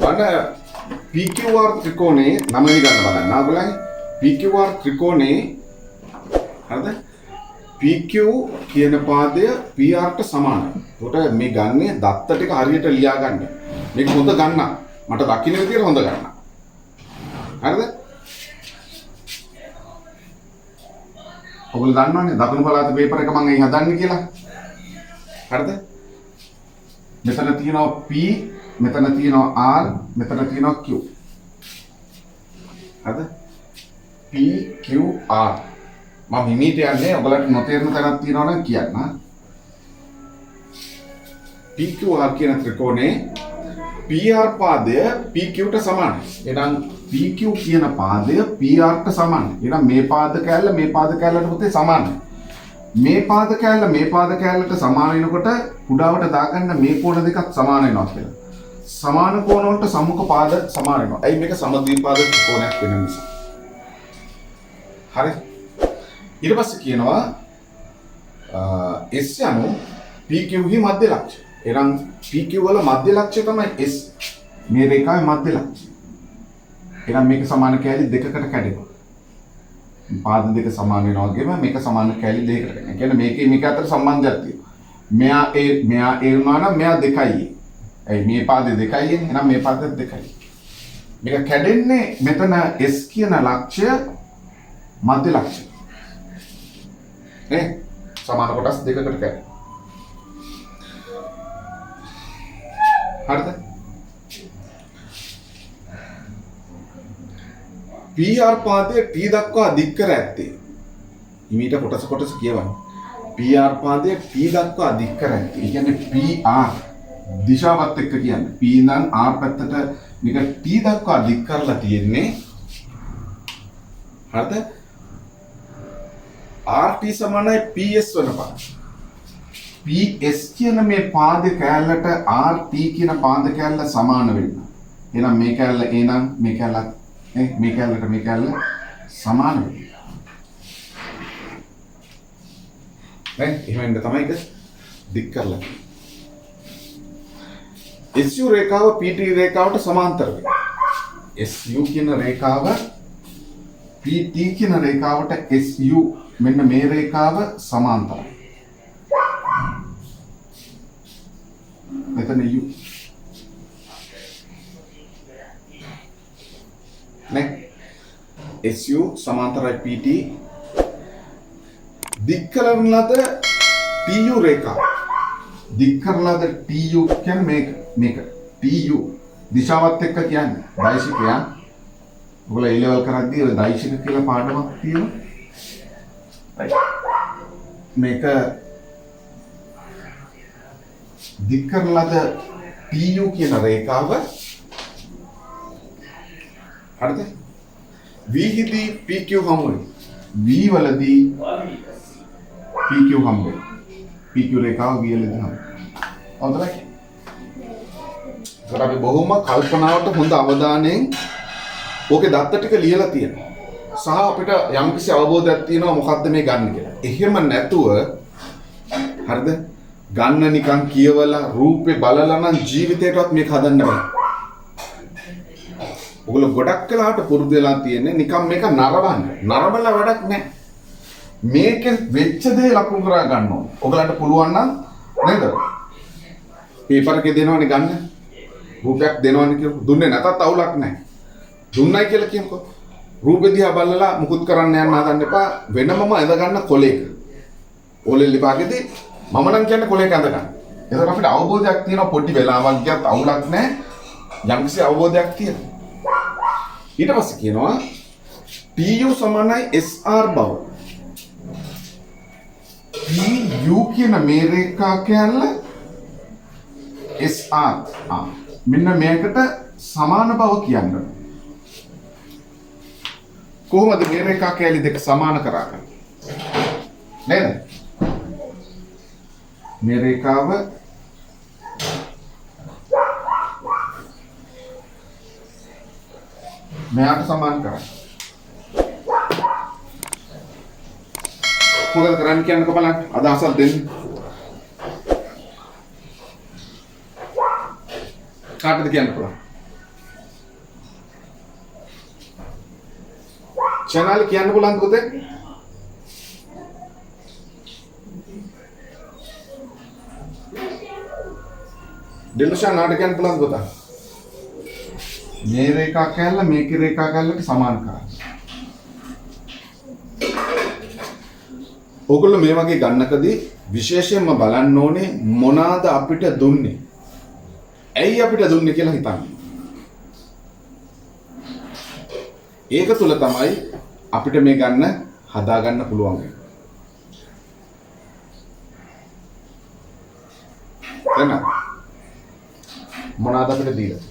mana PQR ත්‍රිකෝණේ නම ගන්න බලන්න. නාගලයි PQR ත්‍රිකෝණේ හරිද? PQ කියන පාදය PR ට සමානයි. ඒකට මේ ගන්නේ දත්ත ටික හරියට ලියා ගන්න. මේක හොඳ ගන්න. මට දකින්න විදියට හොඳ ගන්න. හරිද? ඔයගොල්ලෝ දන්නවනේ දකුණු පළාත පේපර් එක මම එහි හදන්නේ කියලා. හරිද? මෙතන තියෙනවා P, මෙතන තියෙනවා R, මෙතන තියෙනවා Q. හරිද? P Q R. මම හිමීට යන්නේ ඔයගලට නොතේරෙන තැනක් තියෙනවා නම් කියන්න. PQR කියන ත්‍රිකෝණේ PR පාදය PQ ට සමානයි. එහෙනම් PQ කියන පාදය PR ට සමානයි. එහෙනම් මේ පාද කැල්ලට පුතේ සමානයි. මේ පාද කැල්ලට සමාන වෙනකොට කුඩාවට දාගන්න මේ කෝණ දෙකත් සමාන වෙනවා කියලා. සමාන කෝණ වලට සම්මුඛ පාද සමාන වෙනවා. ඇයි මේක සමද්විපාද ත්‍රිකෝණයක් වෙන නිසා. හරි. ඊට පස්සේ කියනවා S යනු PQ හි මධ්‍ය ලක්ෂ්‍ය. එහෙනම් PQ වල මධ්‍ය ලක්ෂ්‍ය තමයි S. මේ රේඛාවේ මධ්‍ය ලක්ෂ්‍ය. එහෙනම් මේක සමාන කැලි දෙකකට කැඩෙනවා. පාද දෙක සමාන වෙනවා වගේම මේක සමාන කැලි දෙකකට කැඩෙනවා. ඒ කියන්නේ මේක අතර සම්බන්ධයක් තියෙනවා. මෙයා A වුණා නම් මෙයා 2යි. ඒ මේ පාද 2යි. එහෙනම් මේ පාද 2යි. මේක කැඩෙන්නේ මෙතන S කියන ලක්ෂ්‍ය මධ්‍ය ලක්ෂ්‍ය. සමාන කොටස් දෙකකට කැඩෙනවා. හරිද? PR පාදය T දක්වා දික් කර ඇත්තේ. හිමීට කොටස කියවන්න. PR පාදය T දක්වා දික් කර ඇත්තේ. ඒ කියන්නේ PR දිශාවත් එක්ක කියන්නේ. P ඉඳන් R පැත්තට මේක T දක්වා දික් කරලා තියෙන්නේ. හරිද? RT සමානයි PS වන පාද. PS කියන මේ පාද කැලලට RT කියන පාද කැලල සමාන වෙන්න. එහෙනම් මේ කැලල එනම් මේ කැලල මේ කැලල සමාන වෙන්න. එහෙනම් තමයි ඒක දික් කරලා. SU රේඛාව PT රේඛාවට සමාන්තර වෙනවා. SU කියන රේඛාව PT කියන රේඛාවට SU මෙන්න මේ රේඛාව සමාන්තරයි. මෙතන U නේ SU සමාන්තරයි PT දික් කරන ලද TU රේඛාව දික් කරන ලද TU කියන්නේ මේක TU දිශාවත් එක්ක කියන්නේ දෛශිකයන්. ඔයගොල්ලෝ A level කරද්දී ඔය දෛශික කියලා පාඩමක් තියෙනවා. මේක දික් කරන ලද TU කියන රේඛාව හරිද? V හිදී PQ හමු වෙනවා. V වලදී PQ හමු වෙනවා. PQ රේඛාව V වලදී හමු. හොඳයි. ඒකට අපි බොහොම කල්පනාවට හොඳ අවධානයෙන් ඕකේ දත්ත ටික ලියලා තියෙනවා. සහ අපිට යම්කිසි අවබෝධයක් තියෙනවා මොකද්ද මේ ගන්න කියලා. එහෙම නැතුව හරිද? ගන්න නිකන් කියවලා රූපේ බලලා නම් ජීවිතේටවත් මේක හදන්න බෑ. ඔයගොල්ලෝ ගොඩක් කලකට පුරුදු වෙලා තියෙන්නේ නිකන් මේක නරවන්න. නරඹලා වැඩක් නැහැ. මේකේ වෙච්ච දේ ලකුණු කරා ගන්න ඕන. ඔයගලන්ට පුළුවන් නම් නේද? පේපර් එකේ දෙනවනේ ගන්න. රූපයක් දෙනවනේ කියලා. දුන්නේ නැතත් අවුලක් නැහැ. දුන්නයි කියලා කියමුකෝ. රූපෙ දිහා බලලා මුකුත් කරන්න යන්න හදන්න එපා. වෙනමම ඇඳ ගන්න කොලයක. ඕලෙල් විභාගෙදී මම නම් කියන්නේ කොලයක ඇඳ ගන්න. එතකොට අපිට අවබෝධයක් තියෙනවා පොඩි වෙලාවක් ගියත් අවුලක් නැහැ. යම්කිසි අවබෝධයක් තියෙනවා. ඊට පස්සේ කියනවා PU සමානයි SR බව. PU කියන මේ රේඛා කැල්ල SR මෙන්න මේකට සමාන බව කියන්නේ. කොහොමද මේ රේඛා කැලි දෙක සමාන කරන්නේ? නේද? මේ රේඛාව මෙයාට සමාන කරන්න. මොකද කරන්නේ කියන්නකෝ බලන්න. අදහසක් දෙන්න. කාටද කියන්න පුළුවන්? චැනල් කියන්න පුළුවන් පුතේ? ඩිලුෂන් නාටක කියන්න පුළුවන් පුතා? මේ රේඛා කැල්ල මේකේ රේඛා කැල්ලට සමාන කරන්න. ඔයගොල්ලෝ මේ වගේ ගන්නකදී විශේෂයෙන්ම බලන්න ඕනේ මොනවාද අපිට දුන්නේ. ඇයි අපිට දුන්නේ කියලා හිතන්න. ඒක තුල තමයි අපිට මේ ගන්න හදා ගන්න පුළුවන්. එහෙනම් මොනවාද අපිට දීලා?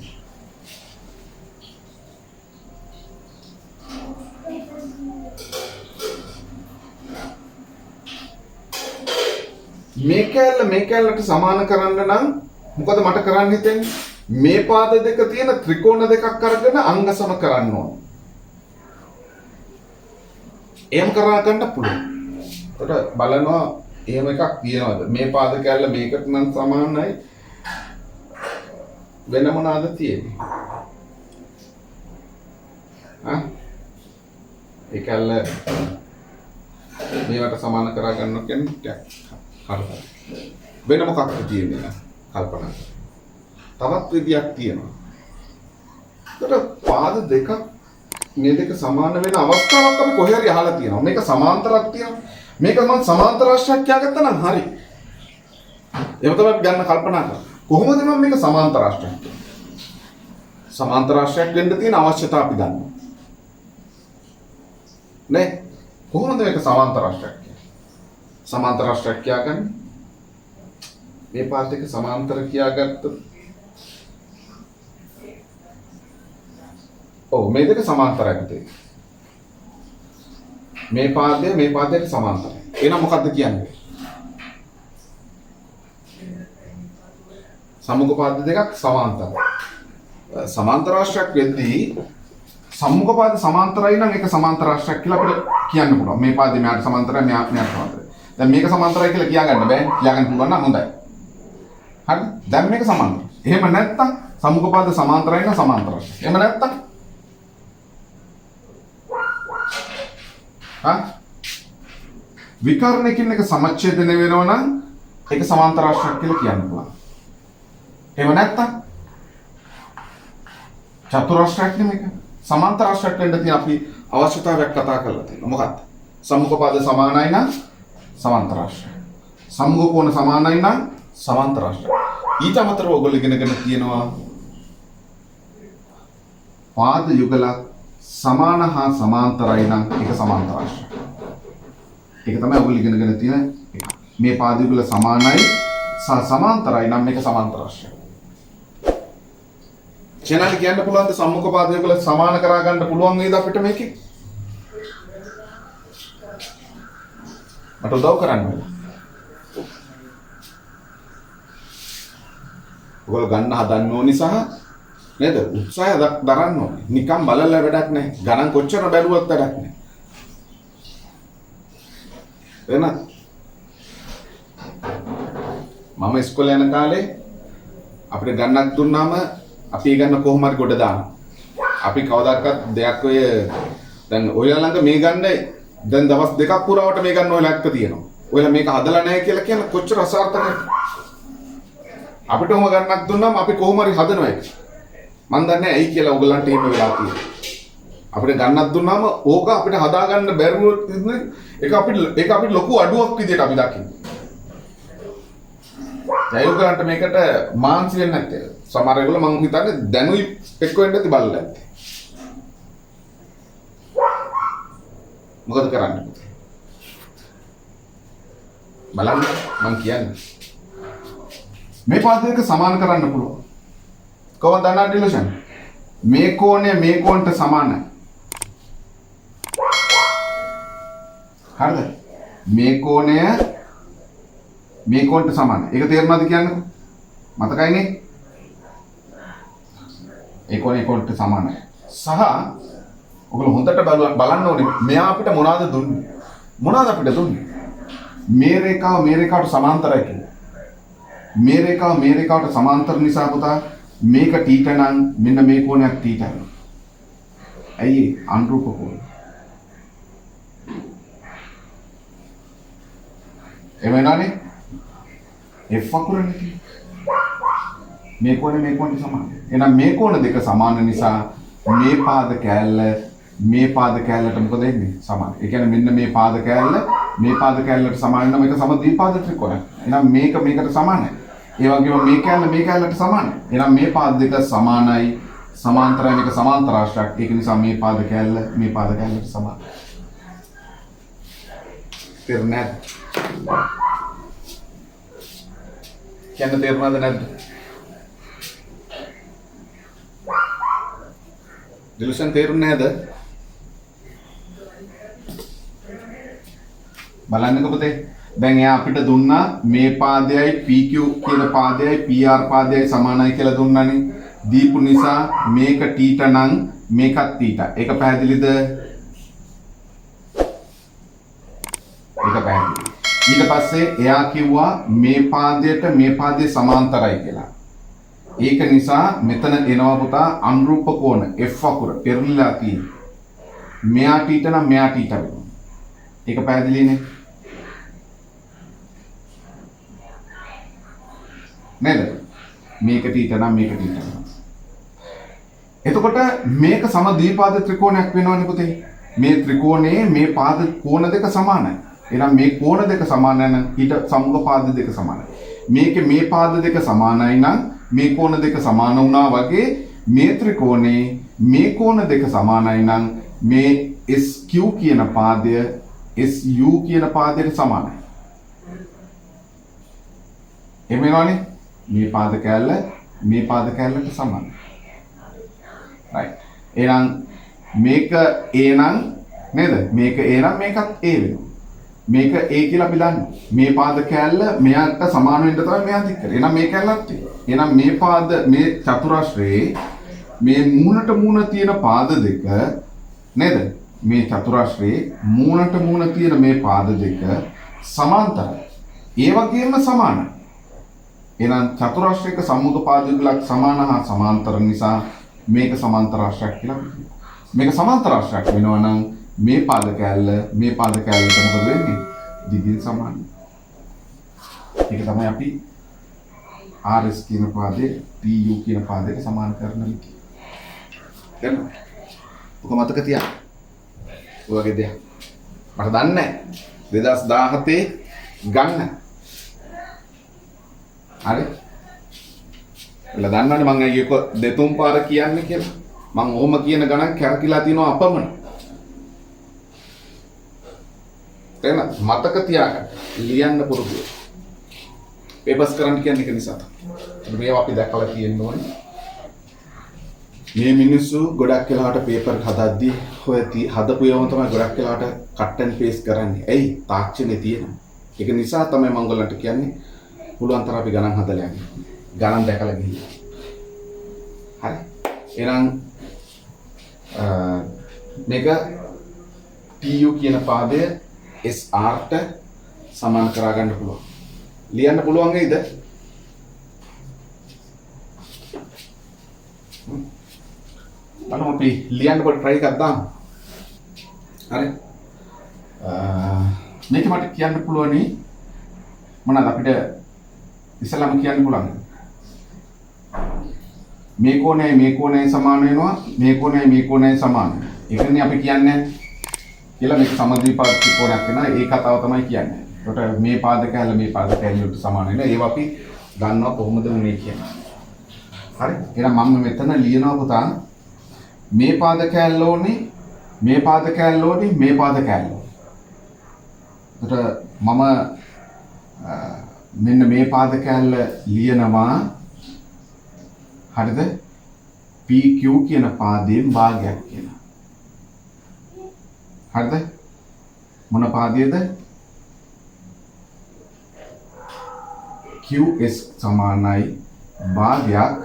මේ කැල්ලට සමාන කරන්න නම් මොකද මට කරන්න හිතෙන්නේ? මේ පාද දෙක තියෙන ත්‍රිකෝණ දෙකක් අරගෙන අංග සම කරන්න ඕන. එහෙම කරා ගන්න පුළුවන්. ඒකට බලනවා එහෙම එකක් තියනවාද? මේ පාද කැල්ල මේකට නම් සමානයි. වෙන මොනවාද තියෙන්නේ? ඒ කැල්ල මේවට සමාන කරා ගන්න කියන්නේ හරිද? වෙන මොකක්ද තියෙන්නේ? කල්පනා කරන්න. තවත් විදියක් තියෙනවා. ඒකට පාද දෙක මේ දෙක සමාන වෙන අවස්ථාවක් අපි කොහේ හරි අහලා තියෙනවා. මේක සමාන්තරයක් තියෙනවා. මේක මම සමාන්තර රාශියක් කියාගත්තා නම් හරි. එහෙම තමයි අපි ගන්න කල්පනා කරන්නේ. කොහොමද මම මේක සමාන්තර රාශියක් කියන්නේ? සමාන්තර රාශියක් වෙන්න තියෙන අවශ්‍යතාව අපි දන්නවා. නේ? කොහොමද මේක සමාන්තර රාශියක් කියන්නේ? සමාන්තර රාශියක් කියාගන්නේ මේ පාද දෙක සමාන්තර කියාගත්තොත් ඔව් මේ දෙක සමාන්තරයි පුතේ. මේ පාදයට සමාන්තරයි. එහෙනම් මොකද්ද කියන්නේ? සම්මුඛ පාද දෙකක් සමාන්තරයි. සමාන්තර රාශියක් වෙද්දී සම්මුඛ පාද සමාන්තරයි නම් ඒක සමාන්තර රාශියක් කියලා අපිට කියන්න පුළුවන්. මේ පාදේ මෙයාට සමාන්තරයි මෙයාට සමාන්තරයි. දැන් මේක සමාන්තරයි කියලා කියාගන්න බෑ. කියාගන්න පුළුවන් නම් හොඳයි. හරි? දැන් මේක සමාන්තරයි. එහෙම නැත්තම් සම්මුඛ පාද සමාන්තරයි නම් සමාන්තර රාශියක්. එහෙම නැත්තම් විකර්ණයකින් එක සමච්ඡේදනය වෙනවා නම් ඒක සමාන්තර රාශියක් කියලා කියන්න පුළුවන්. එහෙම නැත්තම් චතුරාශ්‍රයක් නෙමෙයි. සමාන්තර රාශියක් වෙන්න තියෙන අපි අවශ්‍යතාවයක් කතා කරලා තියෙනවා. මොකක්ද? සම්මුඛ පාද සමානයි නම් සමාන්තර රාශියක්. සම්මුඛ කෝණ සමානයි නම් සමාන්තර රාශියක්. ඊට අමතරව ඔයගොල්ලෝ ඉගෙනගෙන තියෙනවා පාද යුගලක් සමාන හා සමාන්තරයි නම් ඒක සමාන්තර රාශියක්. ඒක තමයි ඔයගොල්ලෝ ඉගෙනගෙන තියෙන එක. මේ පාද යුගල සමානයි සමාන්තරයි නම් මේක සමාන්තර රාශියක්. චැනල් කියන්න පුළුවන්ද සම්මුඛ පාද යුගල සමාන කරා ගන්න පුළුවන් නේද අපිට මේකේ? මට උදව් කරන්න ඕනේ. ඔයගොල්ලෝ ගන්න හදන්න ඕනි සහ නේද? උත්සාහය දරන්න ඕනේ. නිකන් බලලා වැඩක් නැහැ. ගණන් කොච්චර බැලුවත් වැඩක් නැහැ. එහෙනම් මම ඉස්කෝලේ යන කාලේ අපිට ගණනක් දුන්නාම අපි ඒ ගන්න කොහොම හරි ගොඩ දානවා. අපි කවදාකවත් දෙයක් ඔය දැන් ඔයලා ළඟ මේ ගන්න දැන් දවස් දෙකක් පුරාවට මේ ගන්න ඔයලා එක්ක තියෙනවා. ඔයලා මේක හදලා නැහැ කියලා කියන කොච්චර අසාර්ථකද? අපිට ඔහම ගණනක් දුන්නාම අපි කොහොම හරි හදනවා ඒක. මන් දන්නේ ඇයි කියලා ඔයගලන්ට එහෙම වෙලා තියෙන්නේ. අපිට ගණනක් දුන්නාම ඕක අපිට හදා ගන්න බැරුව ඉන්නේ ඒක අපිට ලොකු අඩුවක් විදියට අපි දකින්නේ. දැන් මේකට මාන්සි වෙන්නේ නැත්තේ. සමහර ඒගොල්ලෝ මං හිතන්නේ දැනුයි එක්ක වෙන්න ඇති බලලා ඇත්තේ. මොකද කරන්නේ? බලන්න මං කියන්නේ. මේ පාද දෙක සමාන කරන්න පුළුවන්. කොහොමද දන්නා ඩිලූෂන්? මේ කෝණය මේ කෝණයට සමානයි. හරිද? මේ කෝණය මේ කෝණයට සමානයි. ඒක තේරුණාද කියන්නේ? මතකයිනේ? ඒ කෝණයට සමානයි. සහ ඔයගොල්ලෝ හොඳට බලන්න ඕනේ මෙයා අපිට මොනවද දුන්නේ? මොනවද අපිට දුන්නේ? මේ රේඛාවට සමාන්තරයි කියන්නේ. මේ රේඛාවට සමාන්තර නිසා පුතා මේක θ නම් මෙන්න මේ කෝණයක් θ. ඇයි අනුරූප කෝණ? එහෙම වෙනවනේ. F අකුරනේ තියෙන්නේ. මේ කෝණේ සමාන. එහෙනම් මේ කෝණ දෙක සමාන නිසා මේ පාද කෑල්ලට මොකද වෙන්නේ? සමාන. ඒ කියන්නේ මෙන්න මේ පාද කෑල්ලට සමාන නම් මේක සම ද්විපාද ත්‍රිකෝණයක්. එහෙනම් මේකට සමානයි. ඒ වගේම මේ කෑල්ලට සමානයි. එහෙනම් මේ පාද දෙක සමානයි. සමාන්තරයි මේක සමාන්තර ආශ්‍රයක්. ඒක නිසා මේ පාද කෑල්ලට සමානයි. තේරුණාද? කියන්න තේරුණාද නැද්ද? දිලුෂන් තේරුන්නේ නැද්ද? බලන්නකො පුතේ. දැන් එයා අපිට දුන්නා මේ පාදයයි PQ කියන පාදයයි PR පාදයයි සමානයි කියලා දුන්නානේ. දීපු නිසා මේක θ නම් මේකත් θ. ඒක පැහැදිලිද? ඒක පැහැදිලි. ඊට පස්සේ එයා කිව්වා මේ පාදයේ සමාන්තරයි කියලා. ඒක නිසා මෙතන එනවා පුතා අනුරූප කෝණ F අකුර පෙරලිලා තියෙනවා. මෙයා θ නම් මෙයා θ වෙනවා. ඒක පැහැදිලිනේ. නේද? මේක θ නම් මේක θ වෙනවා. එතකොට මේක සම ද්විපාද ත්‍රිකෝණයක් වෙනවනේ පුතේ. මේ ත්‍රිකෝණයේ මේ පාද කෝණ දෙක සමානයි. එහෙනම් මේ කෝණ දෙක සමාන නම් ඊට සමුග පාද දෙක සමානයි. මේකේ මේ පාද දෙක සමානයි නම් මේ කෝණ දෙක සමාන වුණා වගේ මේ ත්‍රිකෝණේ මේ කෝණ දෙක සමානයි නම් මේ SQ කියන පාදය SU කියන පාදයට සමානයි. එහෙම වෙනවනේ. මේ පාද කෑල්ලට සමානයි. right. එහෙනම් මේක A නම් නේද? මේක A නම් මේකත් A වෙනවා. මේක A කියලා අපි දන්නවා. මේ පාද කෑල්ල මෙයාට සමාන වෙන්න තමයි මෙයා දික් කරේ. එහෙනම් මේ කෑල්ලත් තියෙනවා. එහෙනම් මේ චතුරාශ්‍රයේ මේ මූණට මූණ තියෙන පාද දෙක නේද? මේ චතුරාශ්‍රයේ මූණට මූණ තියෙන මේ පාද දෙක සමාන්තරයි. ඒ වගේම සමානයි. එහෙනම් චතුරාශ්‍රයක සම්මුඛ පාදයක සමාන හා සමාන්තර නිසා මේක සමාන්තර ආශ්‍රයක් කියලා කියනවා. මේක සමාන්තර ආශ්‍රයක් වෙනවා නම් මේ පාද කෑල්ලට මොකද වෙන්නේ? දිගින් සමානයි. ඒක තමයි අපි RS කියන පාදේ TU කියන පාදයට සමාන කරන විදිහ. දැන් ඔක මතක තියාගන්න. ඔයගේ දෙයක්. මට දන්නේ නැහැ. 2017 ගන්න. හරි? එලා දන්නවනේ මම ඒක දෙතුන් පාර කියන්නේ කියලා. මම ඔහොම කියන ගණන් කැරකිලා තිනවා අපමණ. එන මතක තියාගන්න. ලියන්න පුරුදු වෙන්න. පේපර්ස් කරන්න කියන්නේ ඒක නිසා තමයි. මේවා අපි දැකලා තියෙන්න ඕනේ. මේ මිනිස්සු ගොඩක් වෙලාවට පේපර් හදද්දී හදපු ඒවාම තමයි ගොඩක් වෙලාවට කට් ඇන්ඩ් පේස්ට් කරන්නේ. ඇයි? තාක්ෂණේ තියෙනවා. ඒක නිසා තමයි මම ඔයගොල්ලන්ට කියන්නේ පුළුවන් තරම් අපි ගණන් හදලා යන්න. ගණන් දැකලා ගිහින්. හරි. එහෙනම් මේක TU කියන පාදය SR-ට සමාන කරා ගන්න පුළුවන්. ලියන්න පුළුවන් නේද? අන්න අපි ලියන්න කොට try එකක් දාමු. හරි. මේක මට කියන්න පුළුවනි මොනවාද අපිට ඉස්සෙල්ලාම කියන්න පුළුවන්. මේ කෝණය සමාන වෙනවා මේ කෝණය සමාන. ඒකනේ අපි කියන්නේ කියලා මේක සමද්විපාද ත්‍රිකෝණයක් වෙනවා. ඒ කතාව තමයි කියන්නේ. ඒකට මේ පාද කැලල වලට සමාන වෙනවා. ඒව අපි දන්නවා කොහොමද උනේ කියන්නේ. හරි. එහෙනම් මම මෙතන ලියනවා පුතා මේ පාද කැලල ඕනේ මේ පාද කැලල ඕනේ මේ පාද කැලල. ඒකට මම මෙන්න මේ පාද කැලල ලියනවා. හරිද? PQ කියන පාදයෙන් භාගයක් කියලා. හරිද? මොන පාදයේද? QS සමානයි භාගයක්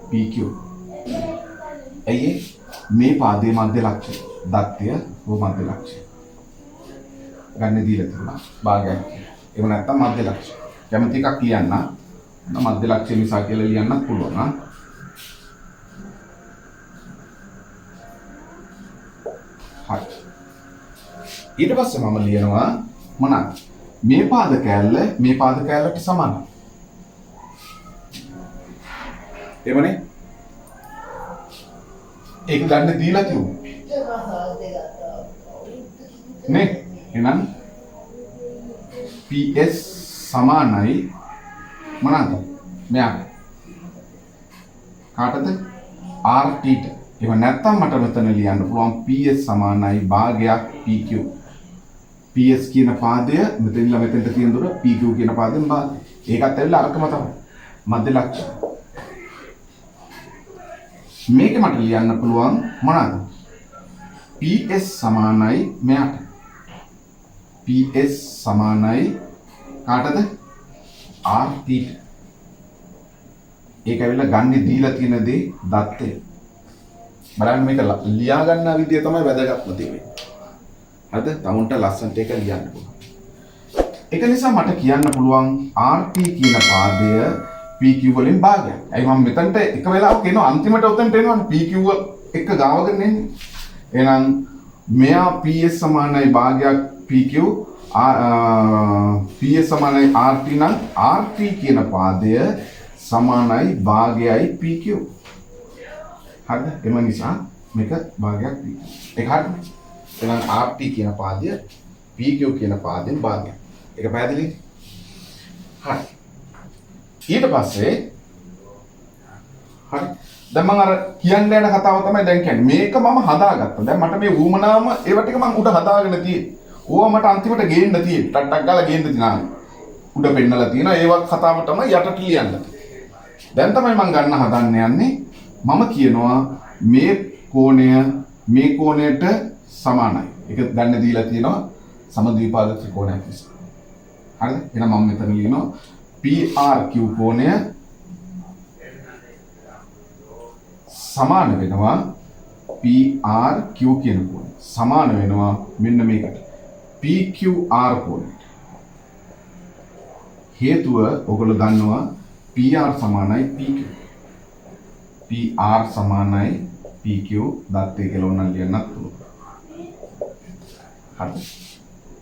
PQ. එයි මේ පාදයේ මධ්‍ය ලක්ෂය. දත්ය හෝ මධ්‍ය ලක්ෂය. ගන්න දීලා තිබුණා භාගයක්. එහෙම නැත්නම් මධ්‍ය ලක්ෂය. කැමති එකක් ලියන්න. මධ්‍ය ලක්ෂ්‍ය නිසා කියලා ලියන්නත් පුළුවන් නා. හරි. ඊට පස්සේ මම ලියනවා මොනවාද? මේ පාද කෑල්ලට සමානයි. එවනේ ඒක ගන්න දීලා තියුනේ නේ. එහෙනම් PS සමානයි මොනවාද? මෙයා කාටද? RT ට. එහෙම නැත්නම් මට මෙතන ලියන්න පුළුවන් PS සමානයි භාගයක් PQ. PS කියන පාදය මෙතනilla මෙතෙන්ට තියෙන දුර PQ කියන පාදයෙන් භාගය. ඒකත් ඇවිල්ලා අරකම තමයි. මධ්‍ය ලක්ෂණ. මේක මට ලියන්න පුළුවන් මොනවාද? PS සමානයි මෙයාට. PS සමානයි කාටද? RT ට. ඒක ඇවිල්ලා ගන්නේ දීලා තියෙන දේ දත්තේ. බලන්න මේක ලියා ගන්න විදිය තමයි වැදගත්ම දේ. හරිද? තමුන්ට ලස්සනට ඒක ලියන්න පුළුවන්. ඒක නිසා මට කියන්න පුළුවන් RT කියන පාදය PQ වලින් භාගයක්. ඇයි මම මෙතනට එක වෙලාවක එනවා අන්තිමට උතන්ට එනවනේ PQ එක ගාවගෙන එන්නේ. එහෙනම් මෙයා PS සමානයි භාගයක් PQ PS සමානයි RT නම් RT කියන පාදය සමානයි භාගයයි PQ. හරිද? එම නිසා මේක භාගයක් PQ. ඒක හරිද? එහෙනම් RT කියන පාදය PQ කියන පාදයෙන් භාගයක්. ඒක පැහැදිලිද? හරි. ඊට පස්සේ හරි. දැන් මම අර කියන්න යන කතාව තමයි දැන් කියන්නේ. මේක මම හදාගත්තා. දැන් මට මේ වුමනාම ඒව ටික මම උඩ හදාගෙන තියෙන්නේ. ඕවා මට අන්තිමට ගේන්න තියෙන්නේ. ටක් ගාලා ගේන්න තියෙනවා. උඩ පෙන්නලා තියෙනවා. ඒවත් කතාව තමයි යටට ලියන්න. දැන් තමයි මම ගන්න හදන්න යන්නේ. මම කියනවා මේ කෝණය මේ කෝණයට සමානයි. ඒක ගන්න දීලා තියෙනවා සමද්විපාද ත්‍රිකෝණයක් නිසා. හරිද? එහෙනම් මම මෙතන ලියනවා PRQ කෝණය සමාන වෙනවා PRQ කියන කෝණය. සමාන වෙනවා මෙන්න මේකට. PQR කෝණයට. හේතුව ඔයගොල්ලෝ දන්නවා PR සමානයි PQ. PR සමානයි PQ දත්තේ කියලා උනන් ලියන්නත් පුළුවන්. හරි.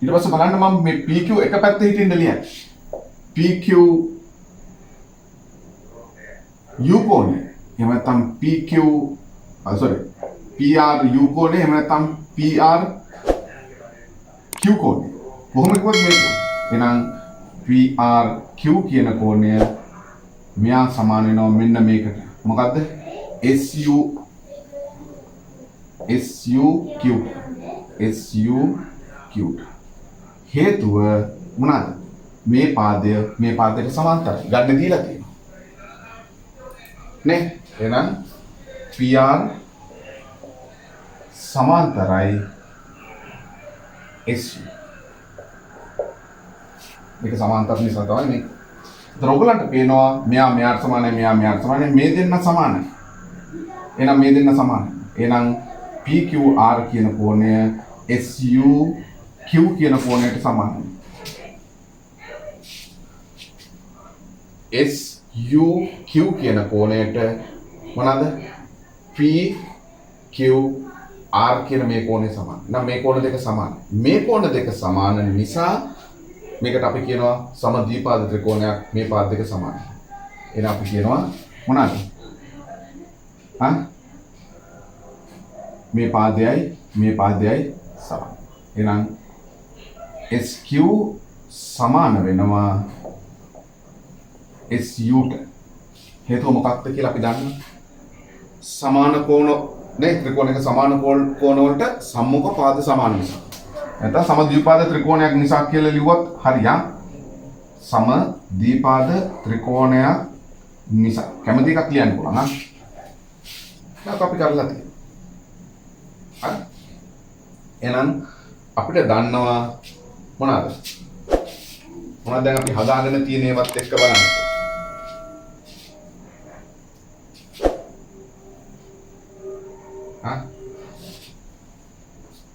ඊට පස්සේ බලන්න මම මේ PQ එක පැත්තේ හිටින්න ලියන්නේ. PQ U කෝණය. එහෙම නැත්නම් PQ PR U කෝණය එහෙම නැත්නම් PR Q කෝණය. කොහොමද කිව්වොත් මේක. එහෙනම් PR Q කියන කෝණය මෙයා සමාන වෙනවා මෙන්න මේකට. මොකද්ද? SUQ. හේතුව මොනවාද? මේ පාදයට සමාන්තරයි. ගන්න දීලා තියෙනවා. නේ? එහෙනම් PR සමාන්තරයි SU. මේක සමාන්තර නිසා තමයි මේ. ඒතර ඔයගලන්ට පේනවා මෙයාට සමානයි මෙයාට සමානයි මේ දෙන්න සමානයි. එහෙනම් මේ දෙන්න සමානයි. එහෙනම් PQR කියන කෝණය SUQ කියන කෝණයට සමානයි. SUQ කියන කෝණයට මොනවාද? PQR කියන මේ කෝණය සමානයි. නම් මේ කෝණ දෙක සමානයි. මේ කෝණ දෙක සමාන නිසා මේකට අපි කියනවා සමද්විපාද ත්‍රිකෝණයක්. මේ පාද දෙක සමානයි. එහෙනම් අපි කියනවා මොනවාද? මේ පාදයයි සමාන. එහෙනම් SQ සමාන වෙනවා SUට. හේතුව මොකක්ද කියලා අපි දන්නවා. සමාන කෝණ නේ ත්‍රිකෝණයක සමාන කෝණ වලට සම්මුඛ පාද සමාන නිසා. නැත්නම් සමද්විපාද ත්‍රිකෝණයක් නිසා කියලා ලිව්වොත් හරියම්. සමද්විපාද ත්‍රිකෝණයක් නිසා. කැමති එකක් ලියන්න පුළුවන් නේද? ඒක අපි කරලා තියෙනවා. හරි. එහෙනම් අපිට දන්නවා මොනවාද? මොනවද දැන් අපි හදාගෙන තියෙන ඒවත් එක්ක බලන්න.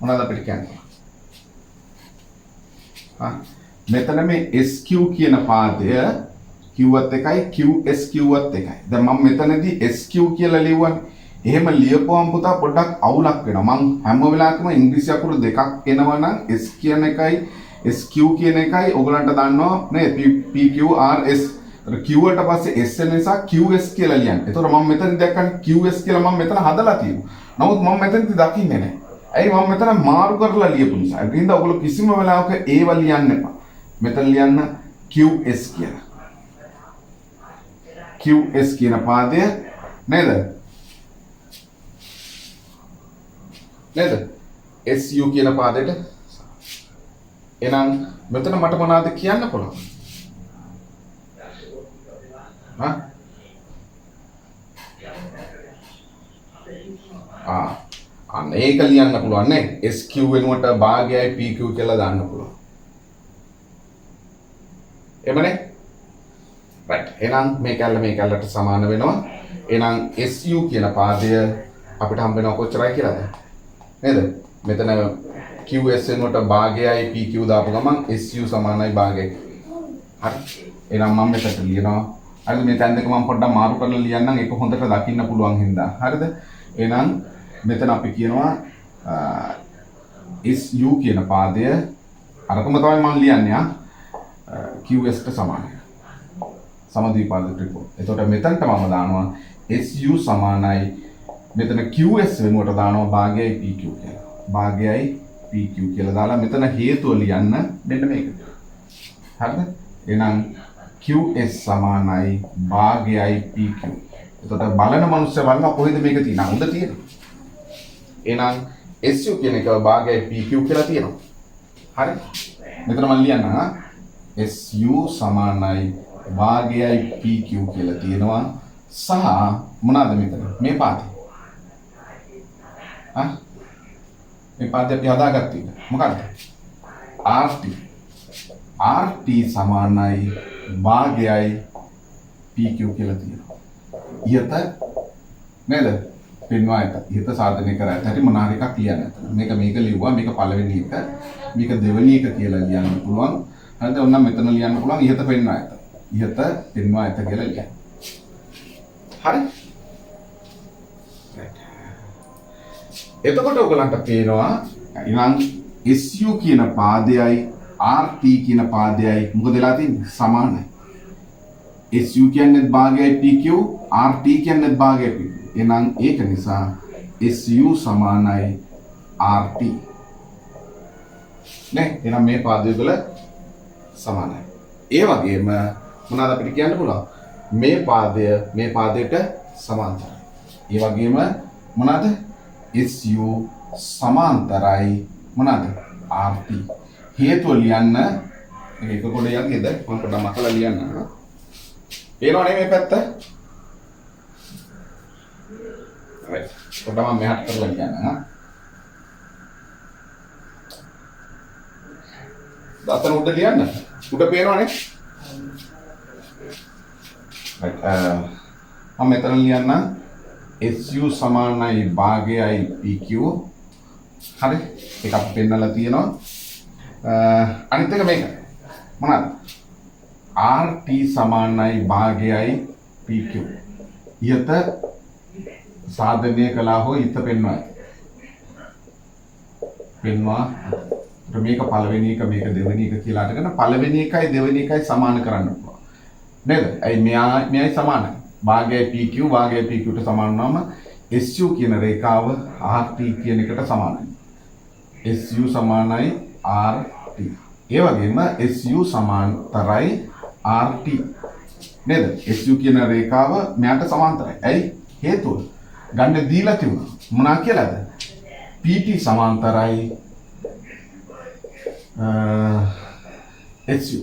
මොනවද අපිට කියන්නේ? මෙතන මේ SQ කියන පාදය Qවත් එකයි QS Qවත් එකයි. දැන් මම මෙතනදී SQ කියලා ලියුවනේ. එහෙම ලියපුවම පුතා පොඩ්ඩක් අවුලක් වෙනවා. මම හැම වෙලාවකම ඉංග්‍රීසි අකුරු දෙකක් එනවා නම් S කියන එකයි SQ කියන එකයි ඔයගලන්ට දන්නවා නේ PQRS. ඒතර Q වලට පස්සේ S එන නිසා QS කියලා ලියන්න. ඒතර මම මෙතන දැක්කන්නේ QS කියලා මම මෙතන හදලා තියෙනවා. නමුත් මම මෙතනදී දකින්නේ නැහැ. ඇයි මම මෙතන මාරු කරලා ලියපු නිසා. ඒ හින්දා ඔයගොල්ලෝ කිසිම වෙලාවක ඒව ලියන්න එපා. මෙතන ලියන්න QS කියලා. QS කියන පාදය නේද? නේද? SU කියන පාදයට එහෙනම් මෙතන මට මොනවද කියන්න පුළුවන්? අන්න ඒක ලියන්න පුළුවන් නේ. SQ වෙනුවට භාගයයි PQ කියලා දාන්න පුළුවන්. එමනේ? right. එහෙනම් මේ කැල්ලට සමාන වෙනවා. එහෙනම් SU කියන පාදය අපිට හම්බ වෙනවා කොච්චරයි කියලාද? නේද? මෙතන QS වෙනුවට භාගයයි PQ දාපු ගමන් SU සමානයි භාගයයි. හරි. එහෙනම් මම මෙතනට ලියනවා. හරිද? මේ තැන් දෙක මම පොඩ්ඩක් මාරු කරලා ලියන්නම්. ඒක හොඳට දකින්න පුළුවන් හින්දා. හරිද? එහෙනම් මෙතන අපි කියනවා SU කියන පාදය අරකම තමයි මම ලියන්නේ QS ට සමානයි. සමද්විපාද ත්‍රිකෝණ. එතකොට මෙතනට මම දානවා SU සමානයි මෙතන QS වෙනුවට දානවා භාගයයි PQ කියලා. භාගයයි PQ කියලා දාලා මෙතන හේතුව ලියන්න මෙන්න මේක. හරිද? එහෙනම් QS සමානයි භාගයයි PQ. එතකොට බලන මනුස්සය බලනවා කොහෙද මේක තියෙන්නේ? උඩ තියෙනවා. එහෙනම් SU කියන එක භාගයයි PQ කියලා තියෙනවා. හරි? මෙතන මම ලියන්නම් SU සමානයි භාගයයි PQ කියලා තියෙනවා. සහ මොනවාද මෙතන? මේ පාඩේ. මේ පාඩේ අපි හදාගත්තේ මොකක්ද? RT සමානයි භාගයයි PQ කියලා තියෙනවා. ඉහත නේද? පෙන්වා ඇත. ඉහත සාධනය කර ඇත. හරි මොනාර එකක් ලියන්න ඇත. මේක ලිව්වා. මේක පළවෙනි එක. මේක දෙවෙනි එක කියලා ලියන්න පුළුවන්. හරිද? ඔන්න මෙතන ලියන්න පුළුවන්. ඉහත පෙන්වා ඇත. ඉහත පෙන්වා ඇත කියලා ලියන්න. හරි? එතකොට ඔයගලන්ට පේනවා ඊළඟ SU කියන පාදයයි RT කියන පාදයයි මොකද වෙලා තියෙන්නේ? සමානයි. SU කියන්නේ භාගයයි PQ, RT කියන්නේ භාගයයි PQ. එහෙනම් ඒක නිසා SU සමානයි RT. නේ? එහෙනම් මේ පාදය වල සමානයි. ඒ වගේම මොනවාද අපිට කියන්න පුළුවන්? මේ පාදය මේ පාදයට සමාන්තරයි. ඒ වගේම මොනවාද? SU සමාන්තරයි මොනවාද? RT. හේතුව ලියන්න මේක කොට යන්නේද? මම පොඩ්ඩක් මකලා ලියන්න. පේනවනේ මේ පැත්ත? right. පොඩ්ඩක් මම මෙහාට කරලා ලියන්න. දාතන උඩ ලියන්න. උඩ පේනවනේ? right. මම මෙතන ලියන්න SU සමානයි භාගයයි PQ. හරි? ඒක අපි පෙන්නලා තියෙනවා. අනිත් එක මේක. මොනවාද? RT සමානයි භාගයයි PQ. ඊට සාධනය කළා හෝ ඊට පෙන්වනවා. මේක පළවෙනි එක මේක දෙවෙනි එක කියලා අරගෙන පළවෙනි එකයි දෙවෙනි එකයි සමාන කරන්න පුළුවන්. නේද? ඇයි මෙයයි සමානයි. භාගයයි PQ භාගයයි PQ ට සමාන වුනම SU කියන රේඛාව RT කියන එකට සමානයි. SU සමානයි RT. ඒ වගේම SU සමාන්තරයි RT. නේද? SU කියන රේඛාව මෙයාට සමාන්තරයි. ඇයි? හේතුව ගන්න දීලා තිබුණා. මොනවා කියලාද? PT සමාන්තරයි SU.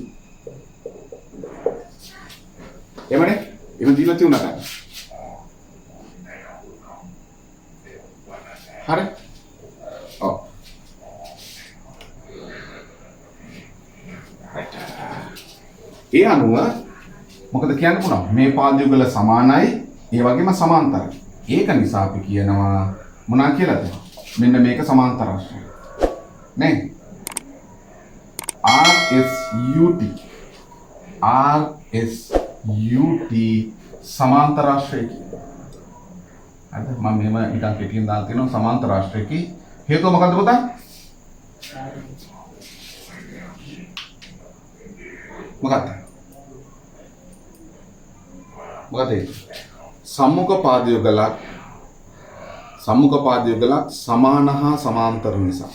එමනේ? එහෙම දීලා තියුණා ගන්න. හරි? ඔව්. ඒ අනුව මොකද කියන්න පුළුවන්? මේ පාදයු වල සමානයි, ඒ වගේම සමාන්තරයි. ඒක නිසා අපි කියනවා මොනවා කියලාද? මෙන්න මේක සමාන්තර රාශිය. නේ? RSUT සමාන්තර රාශිය කියනවා. හරිද? මම මෙහෙම ඊටත් පිටින් දාලා තියෙනවා සමාන්තර රාශියකි. හේතුව මොකද්ද පුතා? මොකක්ද? මොකද සම්මුඛ පාද යුගලක් සමාන හා සමාන්තර නිසා